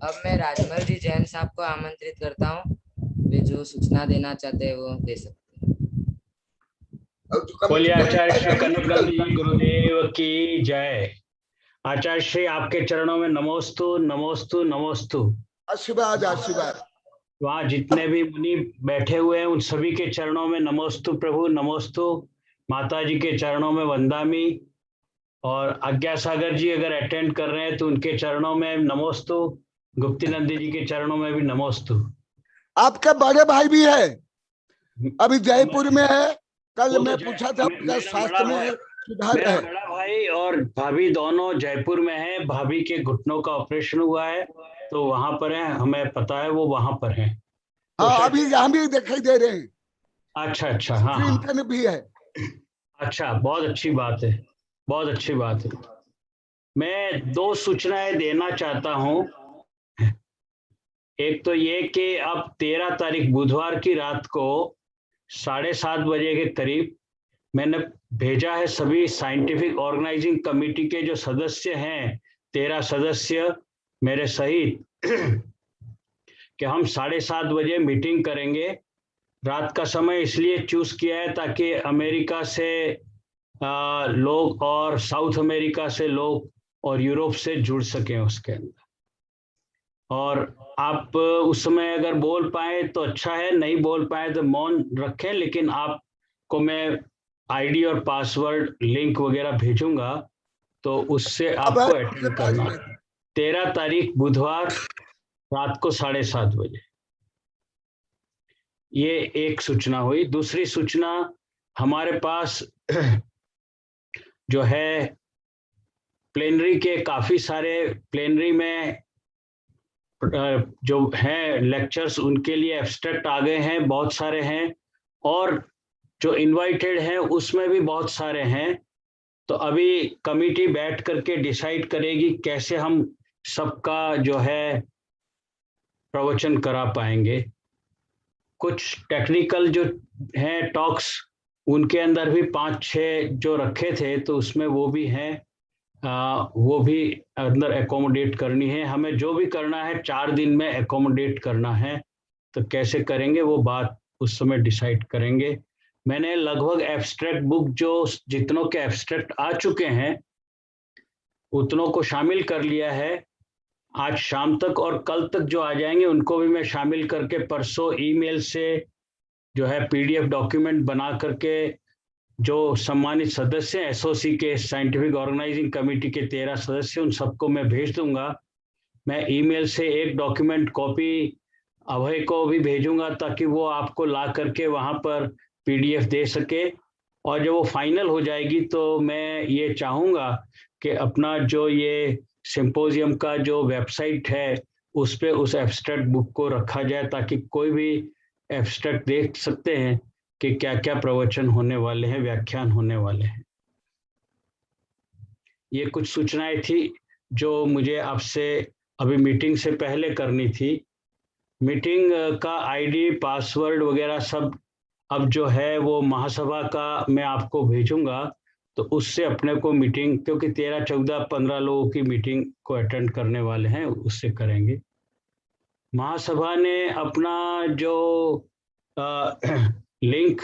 अब मैं राजमल जी जैन साहब को आमंत्रित करता हूँ, वे जो सूचना देना चाहते हैं वो दे सकते हैं। बोलिए आचार्य श्री कनकनंदी जी गुरुदेव की जय। आचार्य श्री आपके चरणों में नमोस्तु नमोस्तु नमोस्तु। आशीर्वाद आशीर्वाद। वहाँ जितने भी मुनि बैठे हुए हैं उन सभी के चरणों में नमोस्तु प्रभु नमोस्तु। माता जी के चरणों में वंदामी, और आज्ञा सागर जी अगर अटेंड कर रहे हैं तो उनके चरणों में नमोस्तु। गुप्ती नंदी जी के चरणों में भी नमोस्तु। आपका बड़े भाई भी है, अभी जयपुर में है, कल मैं पूछा था उनका स्वास्थ्य में सुधार है। बड़ा भाई और भाभी दोनों जयपुर में हैं। भाभी के घुटनों का ऑपरेशन हुआ है तो वहां पर हैं, हमें पता है वो वहां पर हैं। हाँ, अभी यहाँ भी दिखाई दे रहे हैं। अच्छा अच्छा, हाँ हाँ भी है। अच्छा, बहुत अच्छी बात है, बहुत अच्छी बात है। मैं 2 सूचनाएं देना चाहता हूं। एक तो ये कि अब 13 तारीख बुधवार की रात को 7:30 बजे के करीब मैंने भेजा है सभी साइंटिफिक ऑर्गेनाइजिंग कमेटी के जो सदस्य हैं, 13 सदस्य मेरे सहित, कि हम 7:30 बजे मीटिंग करेंगे रात का समय इसलिए चूज किया है ताकि अमेरिका से लोग और साउथ अमेरिका से लोग और यूरोप से जुड़ सकें उसके अंदर। और आप उस समय अगर बोल पाए तो अच्छा है, नहीं बोल पाए तो मौन रखें, लेकिन आपको मैं आईडी और पासवर्ड लिंक वगैरह भेजूंगा, तो उससे आपको अटेंड करना। 13 तारीख बुधवार रात को 7:30 बजे। ये एक सूचना हुई। दूसरी सूचना, हमारे पास जो है प्लेनरी के काफी सारे, प्लेनरी में जो हैं लेक्चर्स, उनके लिए एब्स्ट्रैक्ट आ गए हैं, बहुत सारे हैं, और जो इनवाइटेड हैं उसमें भी बहुत सारे हैं। तो अभी कमिटी बैठ करके डिसाइड करेगी कैसे हम सबका जो है प्रवचन करा पाएंगे। कुछ टेक्निकल जो हैं टॉक्स, उनके अंदर भी 5-6 जो रखे थे, तो उसमें वो भी हैं, वो भी अंदर एकोमोडेट करनी है। हमें जो भी करना है 4 दिन में एकोमोडेट करना है, तो कैसे करेंगे वो बात उस समय डिसाइड करेंगे। मैंने लगभग एब्स्ट्रैक्ट बुक, जो जितनों के एब्स्ट्रैक्ट आ चुके हैं उतनों को शामिल कर लिया है। आज शाम तक और कल तक जो आ जाएंगे उनको भी मैं शामिल करके परसों ईमेल से जो है पीडीएफ डॉक्यूमेंट बना करके जो सम्मानित सदस्य हैं एसओसी के, साइंटिफिक ऑर्गेनाइजिंग कमेटी के 13 सदस्य, उन सबको मैं भेज दूंगा। मैं ईमेल से एक डॉक्यूमेंट कॉपी अभय को भी भेजूंगा ताकि वो आपको ला करके वहाँ पर पीडीएफ दे सके। और जब वो फाइनल हो जाएगी तो मैं ये चाहूँगा कि अपना जो ये सिंपोजियम का जो वेबसाइट है उस पे उस एब्स्ट्रैक्ट बुक को रखा जाए, ताकि कोई भी एब्स्ट्रैक्ट देख सकते हैं कि क्या क्या प्रवचन होने वाले हैं, व्याख्यान होने वाले हैं। ये कुछ सूचनाएं थी जो मुझे आपसे अभी मीटिंग से पहले करनी थी। मीटिंग का आईडी, पासवर्ड वगैरह सब अब जो है वो महासभा का मैं आपको भेजूंगा, तो उससे अपने को मीटिंग, क्योंकि 13, 14, 15 लोगों की मीटिंग को अटेंड करने वाले हैं, उससे करेंगे। महासभा ने अपना जो लिंक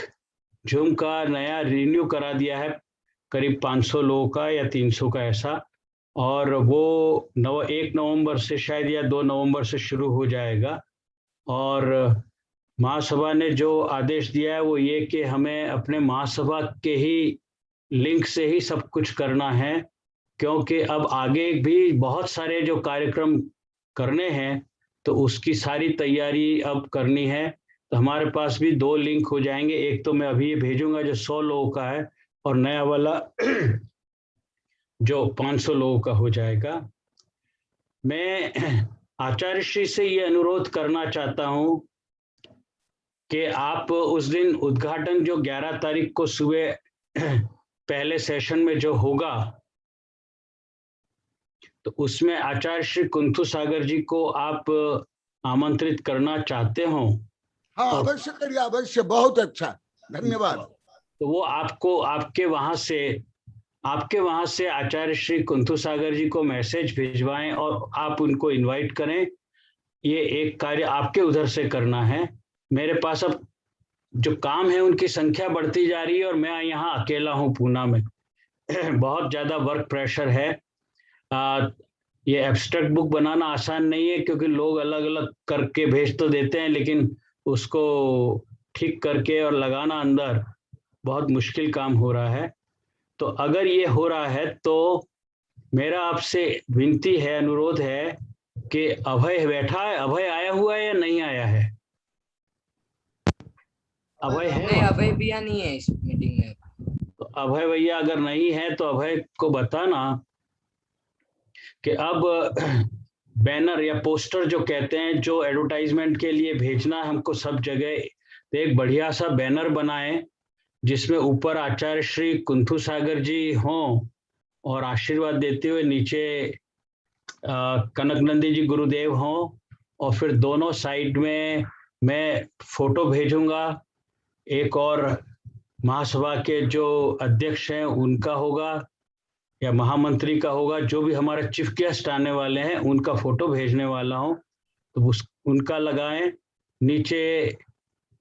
जूम का नया रिन्यू करा दिया है, करीब 500 लोगों का या 300 का ऐसा, और वो 1 नवंबर से शायद या 2 नवंबर से शुरू हो जाएगा। और महासभा ने जो आदेश दिया है वो ये कि हमें अपने महासभा के ही लिंक से ही सब कुछ करना है, क्योंकि अब आगे भी बहुत सारे जो कार्यक्रम करने हैं तो उसकी सारी तैयारी अब करनी है। तो हमारे पास भी 2 लिंक हो जाएंगे। एक तो मैं अभी ये भेजूंगा जो 100 लोगों का है, और नया वाला जो 500 लोगों का हो जाएगा। मैं आचार्य श्री से ये अनुरोध करना चाहता हूं कि आप उस दिन उद्घाटन जो 11 तारीख को सुबह पहले सेशन में जो होगा, तो उसमें आचार्य श्री कुंथु सागर जी को आप आमंत्रित करना चाहते हो? हाँ, अवश्य करिए, अवश्य, बहुत अच्छा, धन्यवाद। तो वो आपको आपके वहां से आचार्य श्री कुंथु सागर जी को मैसेज भिजवाएं और आप उनको इनवाइट करें। ये एक कार्य आपके उधर से करना है। मेरे पास अब जो काम है उनकी संख्या बढ़ती जा रही है और मैं यहाँ अकेला हूँ पूना में। बहुत ज़्यादा वर्क प्रेशर है। ये एब्स्ट्रैक्ट बुक बनाना आसान नहीं है, क्योंकि लोग अलग अलग करके भेज तो देते हैं, लेकिन उसको ठीक करके और लगाना अंदर बहुत मुश्किल काम हो रहा है। तो अगर ये हो रहा है तो मेरा आपसे विनती है, अनुरोध है कि अभय बैठा है, अभय आया हुआ है या नहीं आया है? अभय है? नहीं, अभय भैया नहीं है इस मीटिंग में। तो अभय भैया अगर नहीं है तो अभय को बताना कि अब बैनर या पोस्टर जो कहते हैं, जो एडवर्टाइजमेंट के लिए भेजना है हमको सब जगह, तो एक बढ़िया सा बैनर बनाएं जिसमें ऊपर आचार्य श्री कुंथु सागर जी हों और आशीर्वाद देते हुए नीचे कनकनंदी जी गुरुदेव हों, और फिर दोनों साइड में मैं फोटो भेजूंगा। एक और महासभा के जो अध्यक्ष हैं उनका होगा या महामंत्री का होगा, जो भी हमारे चीफ गेस्ट आने वाले हैं उनका फोटो भेजने वाला हूं, तो उनका लगाएं। नीचे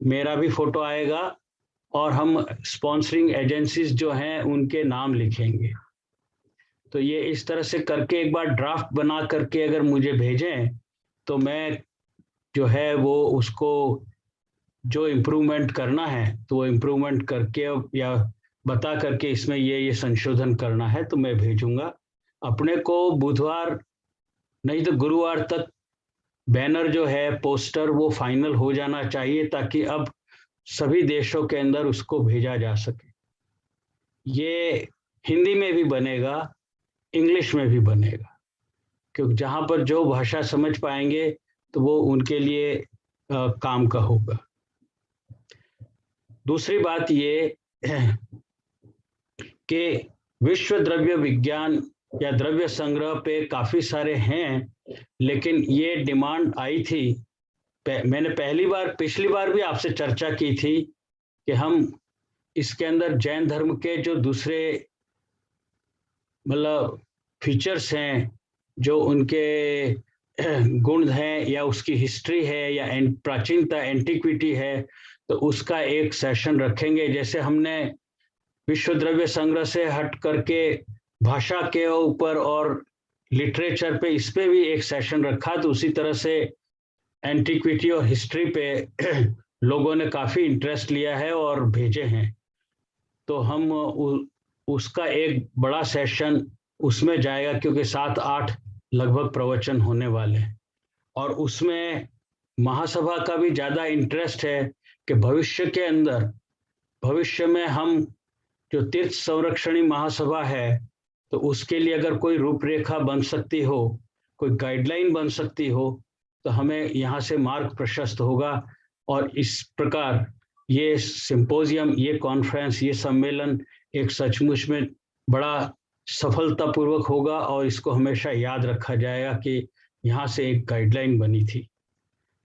मेरा भी फोटो आएगा और हम स्पॉन्सरिंग एजेंसीज जो हैं उनके नाम लिखेंगे। तो ये इस तरह से करके एक बार ड्राफ्ट बना करके अगर मुझे भेजें तो मैं जो है वो उसको जो इम्प्रूवमेंट करना है तो वो इम्प्रूवमेंट करके या बता करके इसमें ये संशोधन करना है तो मैं भेजूंगा। अपने को बुधवार नहीं तो गुरुवार तक बैनर जो है पोस्टर वो फाइनल हो जाना चाहिए ताकि अब सभी देशों के अंदर उसको भेजा जा सके। ये हिंदी में भी बनेगा, इंग्लिश में भी बनेगा, क्योंकि जहाँ पर जो भाषा समझ पाएंगे तो वो उनके लिए काम का होगा। दूसरी बात ये कि विश्व द्रव्य विज्ञान या द्रव्य संग्रह पे काफी सारे हैं, लेकिन ये डिमांड आई थी, मैंने पिछली बार भी आपसे चर्चा की थी कि हम इसके अंदर जैन धर्म के जो दूसरे मतलब फीचर्स हैं, जो उनके गुण हैं या उसकी हिस्ट्री है या प्राचीनता एंटिक्विटी है, तो उसका एक सेशन रखेंगे। जैसे हमने विश्व द्रव्य संग्रह से हट करके भाषा के ऊपर और लिटरेचर पे इस पे भी एक सेशन रखा, तो उसी तरह से एंटिक्विटी और हिस्ट्री पे लोगों ने काफी इंटरेस्ट लिया है और भेजे हैं। तो हम उसका एक बड़ा सेशन उसमें जाएगा, क्योंकि 7-8 लगभग प्रवचन होने वाले हैं। और उसमें महासभा का भी ज्यादा इंटरेस्ट है कि भविष्य में हम जो तीर्थ संरक्षणी महासभा है तो उसके लिए अगर कोई रूपरेखा बन सकती हो, कोई गाइडलाइन बन सकती हो, तो हमें यहाँ से मार्ग प्रशस्त होगा। और इस प्रकार ये सिंपोजियम, ये कॉन्फ्रेंस, ये सम्मेलन एक सचमुच में बड़ा सफलतापूर्वक होगा और इसको हमेशा याद रखा जाएगा कि यहाँ से एक गाइडलाइन बनी थी।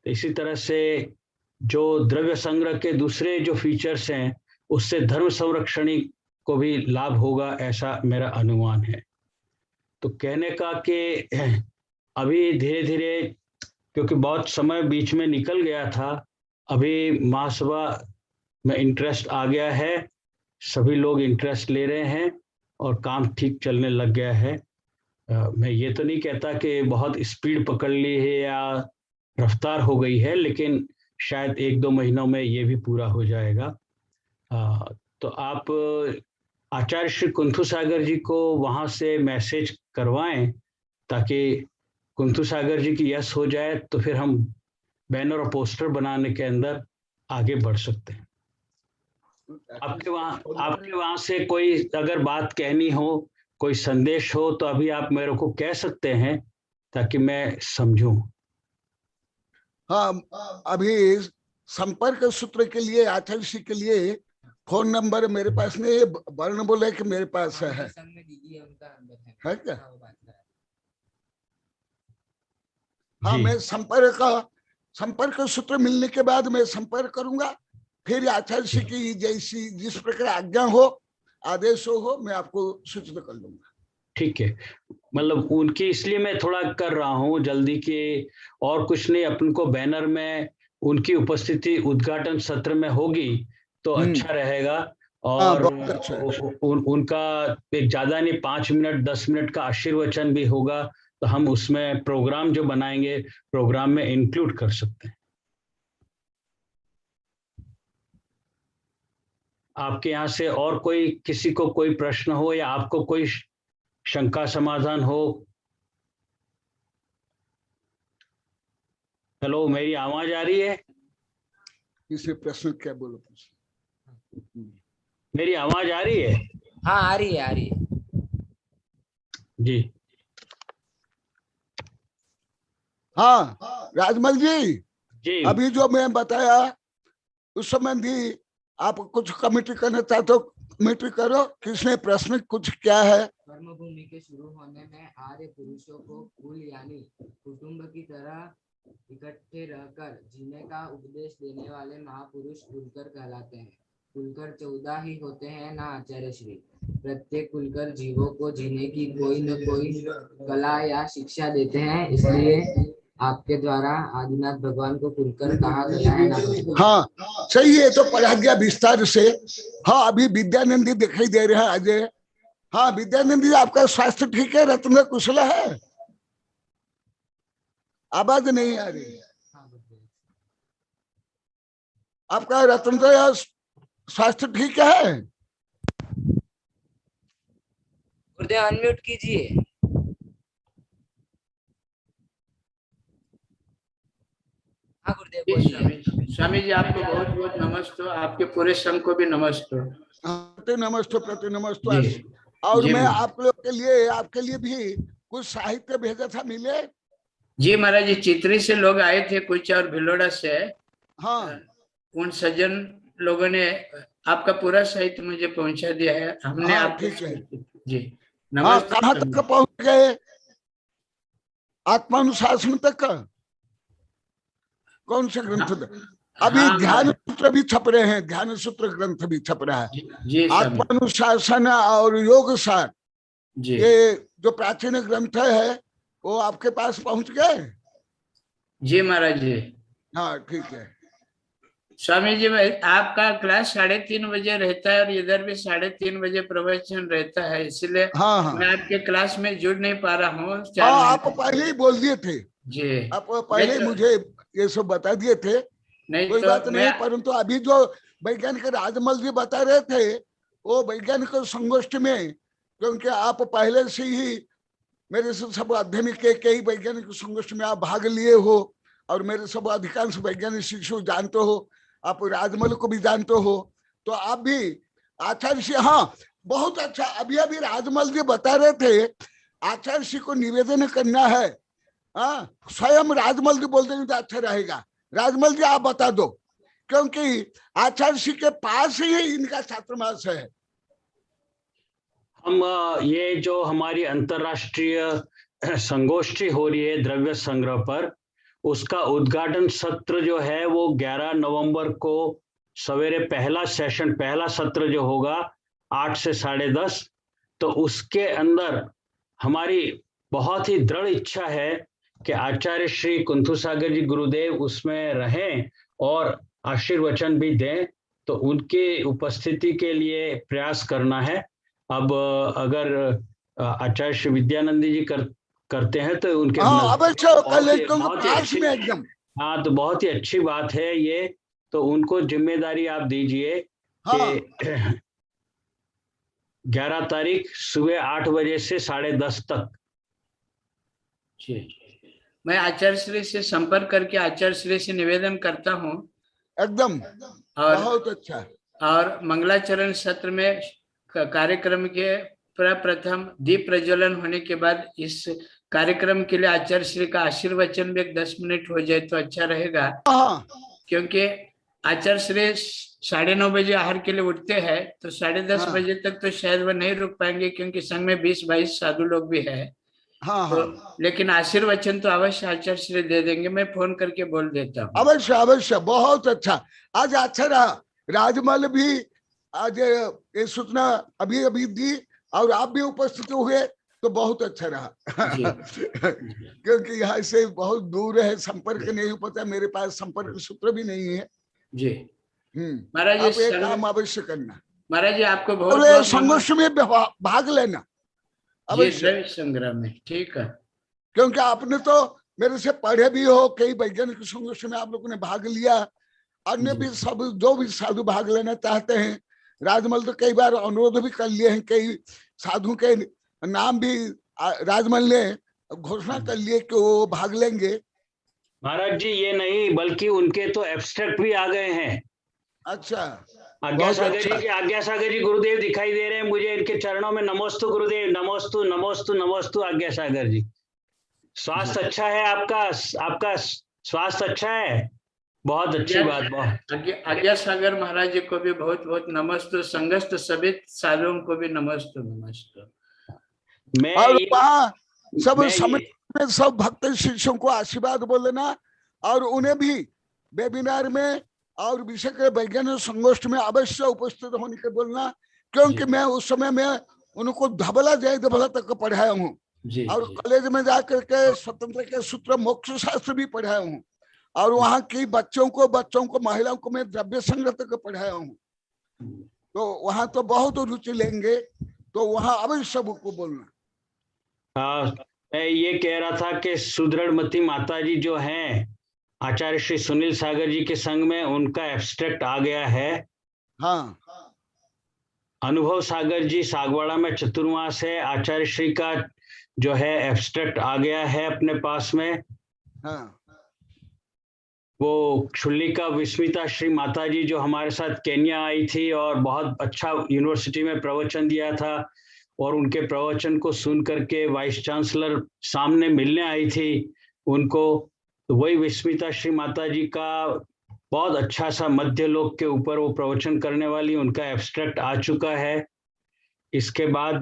तो इसी तरह से जो द्रव्य संग्रह के दूसरे जो फीचर्स हैं उससे धर्म संरक्षणी को भी लाभ होगा, ऐसा मेरा अनुमान है। तो कहने का कि अभी धीरे धीरे, क्योंकि बहुत समय बीच में निकल गया था, अभी महासभा में इंटरेस्ट आ गया है, सभी लोग इंटरेस्ट ले रहे हैं और काम ठीक चलने लग गया है। मैं ये तो नहीं कहता कि बहुत स्पीड पकड़ ली है या रफ्तार हो गई है, लेकिन शायद 1-2 महीनों में ये भी पूरा हो जाएगा। तो आप आचार्य श्री कुंथु सागर जी को वहाँ से मैसेज करवाएं ताकि कुंथु सागर जी की यस हो जाए, तो फिर हम बैनर और पोस्टर बनाने के अंदर आगे बढ़ सकते हैं। आपके वहाँ से कोई अगर बात कहनी हो, कोई संदेश हो, तो अभी आप मेरे को कह सकते हैं ताकि मैं समझूं। हाँ, अभी संपर्क सूत्र के लिए आचार्य श्री के लिए फोन नंबर मेरे पास नहीं, वर्ण बोले कि मेरे पास है क्या? हाँ, मैं संपर्क सूत्र मिलने के बाद मैं संपर्क करूंगा, फिर आचार्य श्री की जैसी जिस प्रकार आज्ञा हो, आदेश हो, मैं आपको सूचित कर दूंगा। ठीक है, मतलब उनकी इसलिए मैं थोड़ा कर रहा हूँ जल्दी के, और कुछ नहीं, अपन को बैनर में उनकी उपस्थिति उद्घाटन सत्र में होगी तो अच्छा रहेगा। और उनका एक ज्यादा नहीं 5 मिनट 10 मिनट का आशीर्वचन भी होगा, तो हम उसमें प्रोग्राम जो बनाएंगे प्रोग्राम में इंक्लूड कर सकते हैं। आपके यहाँ से और कोई किसी को कोई प्रश्न हो या आपको कोई शंका समाधान हो? हेलो, मेरी आवाज आ रही है? इसे प्रश्न क्या बोलो? मेरी आवाज आ रही है? हाँ, आ रही है जी। हाँ राजमल जी, अभी जो मैं बताया उस समय भी आप कुछ कमेटी करना चाहते हो, कमेटी करो। किसने प्रश्न कुछ क्या है? कर्मभूमि के शुरू होने में आर्य पुरुषों को कुल यानी कुटुंब की तरह इकट्ठे रहकर जीने का उपदेश देने वाले महापुरुष कुलकर कहलाते हैं। कुलकर 14 ही होते हैं ना आचार्य श्री? प्रत्येक कुलकर जीवों को जीने की कोई न कोई कला या शिक्षा देते हैं, इसलिए आपके द्वारा आदिनाथ भगवान को कुलकर कहा गया है ना? हाँ, सही है, तो पढ़ा गया विस्तार से। हाँ, अभी विद्यानंदी दिखाई दे रहे हैं अजय। हाँ विद्यानंदी, आपका स्वास्थ्य ठीक है? रत्न कुशल है? आवाज नहीं आ रही। आपका रत्न स्वास्थ्य ठीक है? गुरुदेव अनम्यूट कीजिए। हाँ गुरुदेव बोलिए। स्वामी जी आपको बहुत बहुत नमस्ते, आपके पूरे संघ को भी नमस्ते। प्रति नमस्ते। और मैं आप लोग के लिए, आपके लिए भी कुछ साहित्य भेजा था, मिले? जी महाराज जी, चित्री से लोग आए थे कुछ और भिलोड़ा से। हाँ, उन सज्जन लोगों ने आपका पूरा साहित्य मुझे पहुंचा दिया है। हमने हाँ, आपको ठीक है जी हाँ, नमस्ते। कहाँ तक पहुंच गए? आत्मानुशासन तक? कौन से ग्रंथ तक? अभी हाँ, ध्यान सूत्र भी छप रहे हैं, ध्यान सूत्र ग्रंथ भी छप रहा है। जी आत्मानुशासन और योग सार, जी ये जो प्राचीन ग्रंथ है वो आपके पास पहुंच गए? जी महाराज जी। हाँ ठीक है। स्वामी जी, आपका क्लास 3:30 बजे रहता है और इधर भी 3:30 बजे प्रवचन रहता है, इसलिए हाँ हाँ मैं आपके क्लास में जुड़ नहीं पा रहा हूँ। हाँ, आप पहले ही बोल दिए थे जी, आप पहले ही मुझे ये सब बता दिए थे। नहीं कोई तो बात नहीं, परंतु अभी जो वैज्ञानिक राजमल जी बता रहे थे वो वैज्ञानिक संगोष्ठी में, क्योंकि आप पहले से ही मेरे से सब अध्ययन के कई वैज्ञानिक संगोष्ठी में आप भाग लिए हो और मेरे सब अधिकांश वैज्ञानिक शिक्षु जानते हो, आप राजमल को भी जानते हो, तो आप भी आचार्य जी। हाँ बहुत अच्छा, अभी अभी राजमल जी बता रहे थे आचार्य जी को निवेदन करना है। हाँ, स्वयं राजमल जी बोल देंगे तो अच्छा रहेगा। राजमल जी आप बता दो, क्योंकि आचार्य जी के पास ही इनका छात्रावास है। हम ये जो हमारी अंतर्राष्ट्रीय संगोष्ठी हो रही है द्रव्य संग्रह पर, उसका उद्घाटन सत्र जो है वो 11 नवंबर को सवेरे पहला सत्र जो होगा 8 से 10:30, तो उसके अंदर हमारी बहुत ही दृढ़ इच्छा है कि आचार्य श्री कुंथु सागर जी गुरुदेव उसमें रहें और आशीर्वचन भी दें, तो उनके उपस्थिति के लिए प्रयास करना है। अब अगर आचार्य श्री विद्यानंदी जी करते हैं तो उनके एकदम। हाँ, तो बहुत ही अच्छी बात है ये, तो उनको जिम्मेदारी आप दीजिए कि 11 तारीख सुबह 8 बजे से 10:30 तक। मैं आचार्य श्री से संपर्क करके आचार्य श्री से निवेदन करता हूँ एकदम। और बहुत अच्छा। और मंगलाचरण सत्र में कार्यक्रम के प्रथम दीप प्रज्वलन होने के बाद इस कार्यक्रम के लिए आचार्य श्री का आशीर्वचन भी 10 मिनट हो जाए तो अच्छा रहेगा, क्योंकि आचार्य श्री 9:30 बजे आहार के लिए उठते हैं, तो 10:30 बजे तक तो शायद वह नहीं रुक पाएंगे, क्योंकि संघ में 20-22 साधु लोग भी है। तो लेकिन आशीर्वचन तो अवश्य आचार्य श्री दे देंगे, मैं फोन करके बोल देता हूँ। अवश्य अवश्य, बहुत अच्छा। आज अच्छा रहा, राजमल भी आज ये सूचना अभी अभी दी और आप भी उपस्थित हुए, तो बहुत अच्छा रहा। क्योंकि यहाँ से बहुत दूर है, संपर्क नहीं हो पाता, मेरे पास संपर्क सूत्र भी नहीं है जी। महाराज आप एक काम अवश्य करना। महाराज जी आपको बहुत संघर्ष में भाग लेना अवश्य संग्रह में, ठीक है, क्योंकि आपने तो मेरे से पढ़े भी हो, कई वैज्ञानिक संघर्ष में आप लोगों ने भाग लिया, अन्य भी सब जो भी साधु भाग लेना चाहते हैं, राजमल तो कई बार अनुरोध भी कर लिए हैं, कई साधु के नाम भी राजमल ने घोषणा कर लिए कि वो भाग लेंगे। महाराज जी ये नहीं, बल्कि उनके तो एब्स्ट्रैक्ट भी आ गए हैं। अच्छा, आज्ञा सागर जी गुरुदेव दिखाई दे रहे हैं मुझे, इनके चरणों में नमोस्तु गुरुदेव, नमोस्तु नमोस्तु नमोस्तु आज्ञा सागर जी। स्वास्थ्य अच्छा है आपका स्वास्थ्य अच्छा है, बहुत अच्छी बात। बहुत आज्ञा सागर महाराज जी को भी बहुत बहुत नमस्ते, संगस्त सभी साधुओं को भी नमस्ते नमस्ते। सब भक्त शिष्यों को आशीर्वाद बोलना, और उन्हें भी वेबिनार में और विशेष वैज्ञानिक संगोष्ठी में अवश्य उपस्थित होने के बोलना, क्योंकि मैं उस समय में उनको धबला जय धबला तक पढ़ाया हूँ, और कॉलेज में जाकर के स्वतंत्र के सूत्र मोक्ष शास्त्र भी पढ़ाया हूँ, और वहाँ की बच्चों को महिलाओं को मैं द्रव्य संग्रह तक पढ़ाया हूँ, तो वहाँ तो बहुत रुचि लेंगे, तो वहाँ अवश्य सबको बोलना। मैं ये कह रहा था कि सुदृढ़मती माता जी जो हैं आचार्य श्री सुनील सागर जी के संग में, उनका एब्स्ट्रैक्ट आ गया है। हाँ, अनुभव सागर जी सागवाड़ा में चतुर्मास है, आचार्य श्री का जो है एब्स्ट्रैक्ट आ गया है अपने पास में। हाँ, वो क्षुल्लिका विस्मिता श्री माता जी जो हमारे साथ केन्या आई थी और बहुत अच्छा यूनिवर्सिटी में प्रवचन दिया था, और उनके प्रवचन को सुन करके वाइस चांसलर सामने मिलने आई थी उनको, तो वही विस्मिता श्री माता जी का बहुत अच्छा सा मध्य लोक के ऊपर वो प्रवचन करने वाली, उनका एब्स्ट्रैक्ट आ चुका है। इसके बाद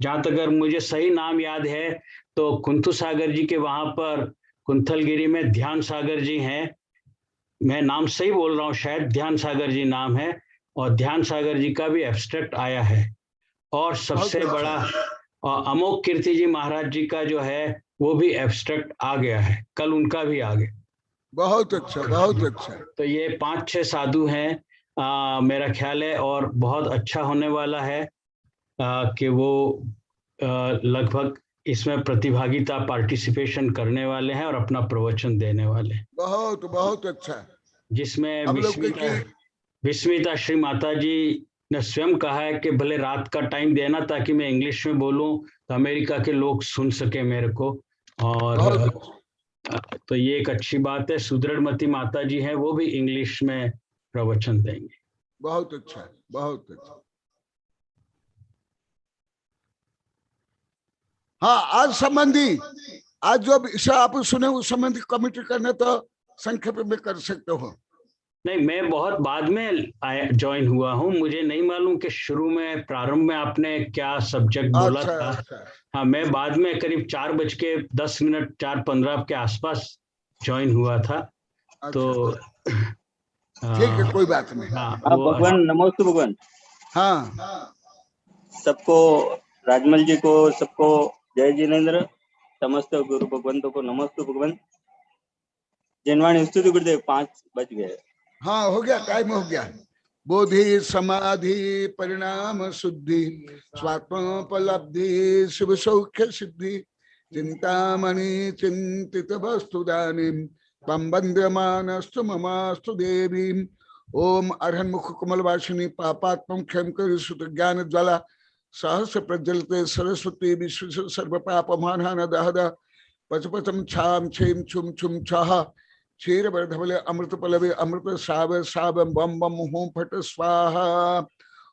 जहाँ तक अगर मुझे सही नाम याद है तो कुंथु सागर जी के वहाँ पर कुंथलगिरी में ध्यान सागर जी हैं, मैं नाम सही बोल रहा हूँ शायद, ध्यान सागर जी नाम है, और ध्यान सागर जी का भी एब्स्ट्रैक्ट आया है। और सबसे बड़ा अमोक कीर्ति जी महाराज जी का जो है वो भी एब्स्ट्रैक्ट आ गया है, कल उनका भी आ गया। बहुत अच्छा, बहुत अच्छा। तो ये 5-6 साधु हैं मेरा ख्याल है, और बहुत अच्छा होने वाला है कि वो लगभग इसमें प्रतिभागिता पार्टिसिपेशन करने वाले हैं और अपना प्रवचन देने वाले हैं। बहुत बहुत अच्छा। जिसमें हम लोग विस्मिता श्री माता जी ने स्वयं कहा है कि भले रात का टाइम देना ताकि मैं इंग्लिश में बोलूं तो अमेरिका के लोग सुन सके मेरे को, और तो ये एक अच्छी बात है। सुदृढ़मती माता जी हैं, वो भी इंग्लिश में प्रवचन देंगे। बहुत अच्छा, बहुत अच्छा। हाँ, आज संबंधी, आज जो विषय आप सुने उस संबंधी कमेंट करने तो संक्षेप में कर सकते हो। नहीं, मैं बहुत बाद में ज्वाइन हुआ हूँ, मुझे नहीं मालूम कि शुरू में प्रारंभ में आपने क्या सब्जेक्ट बोला था। हाँ, मैं बाद में करीब 4:10 4:15 के आसपास ज्वाइन हुआ था। तो ठीक है, कोई बात नहीं। हाँ, भगवान नमोस्तु भगवान। हाँ, सबको, राजमल जी को सबको जय जिनेन्द्र, समस्त गुरु भगवंतों को नमोस्तु भगवान। जिनवाणी स्तुति गुरुदेव 5 बज गए। हाँ, हो गया, टाइम हो गया। बोधि समाधि परिणाम शुद्धि स्वात्मोपलब्धि शिव सौख्य सिद्धि चिंतामणि चिंतित वस्तुदानी तम वंद्यमानस्तु ममास्तु देवी। ओम अर्हन् मुख कमल वासिनी पापात्मं क्षम करि सुत ज्ञान ज्वाला सहस्र प्रज्वलते सरस्वती विश्व सर्व पापमानः दहद पचपचम छाम छेम छुम छुम छः क्षीर वर्धवले अमृत पलवे अमृत साव साव बम बम होम फट स्वाहा।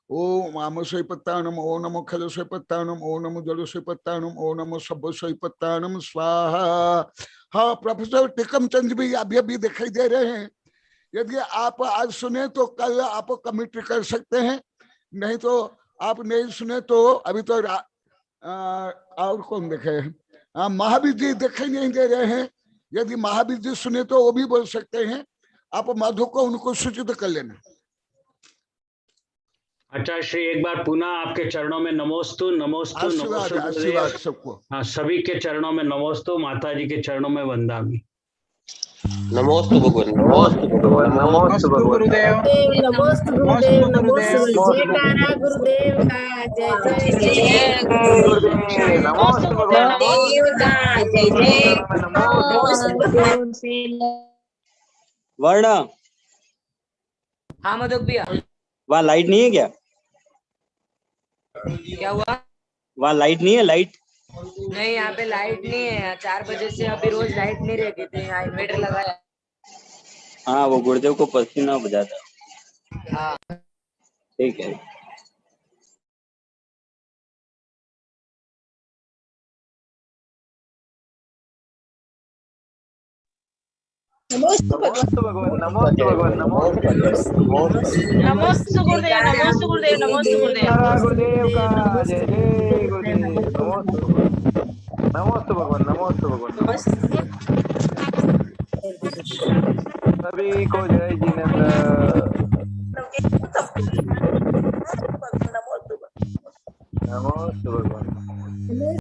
ओम आम स्वैपत्तानम, ओ नमो खल स्वैपत्तानम, ओ नमो जल स्वैपत्तानम, ओ नमो सब स्वैपत्तानम स्वाहा। हाँ, प्रोफेसर टिकम चंद भी अभी दिखाई दे रहे हैं। यदि आप आज सुने तो कल आप कमेंट्री कर सकते हैं, नहीं तो आप नहीं सुने तो अभी तो और कौन देखे, महावीर जी दिखाई नहीं दे रहे हैं। यदि महावीर जी सुने तो वो भी बोल सकते हैं, आप मधु को उनको सूचित कर लेना। अच्छा श्री, एक बार पुनः आपके चरणों में नमोस्तु नमोस्तु आशीर्वाद सबको। हाँ, सभी के चरणों में नमोस्तु, माता जी के चरणों में वंदामी। नमोस्तु भगवान, नमोस्तु भगवान, नमोस्तु गुरुदेव, नमोस्तु गुरुदेव, नमोस्तु जयकारा गुरुदेव का, जय जय जय गुरुदेव, नमोस्तु भगवान, जय जय वर्ण। हाँ मधुक भैया, वहाँ लाइट नहीं है क्या? क्या हुआ? वहाँ लाइट नहीं है? लाइट नहीं, यहाँ पे लाइट नहीं है। 4 बजे से अभी रोज लाइट नहीं रहती थी, यहाँ इन्वर्टर लगाया। हाँ, वो गुरुदेव को पसीना बजाता। हाँ, ठीक है। नमोस्तु भगवान, नमोस्तु भगवान, नमोस्तु गुरुदेव, नमोस्तु गुरुदेव, नमोस्तु गुरुदेव का, जय जय गुरुदेव, नमोस्तु भगवान, नमोस्तु भगवान, नमोस्तु भगवान, सभी को जय जिनेन्द्र, नमोस्तु भगवान।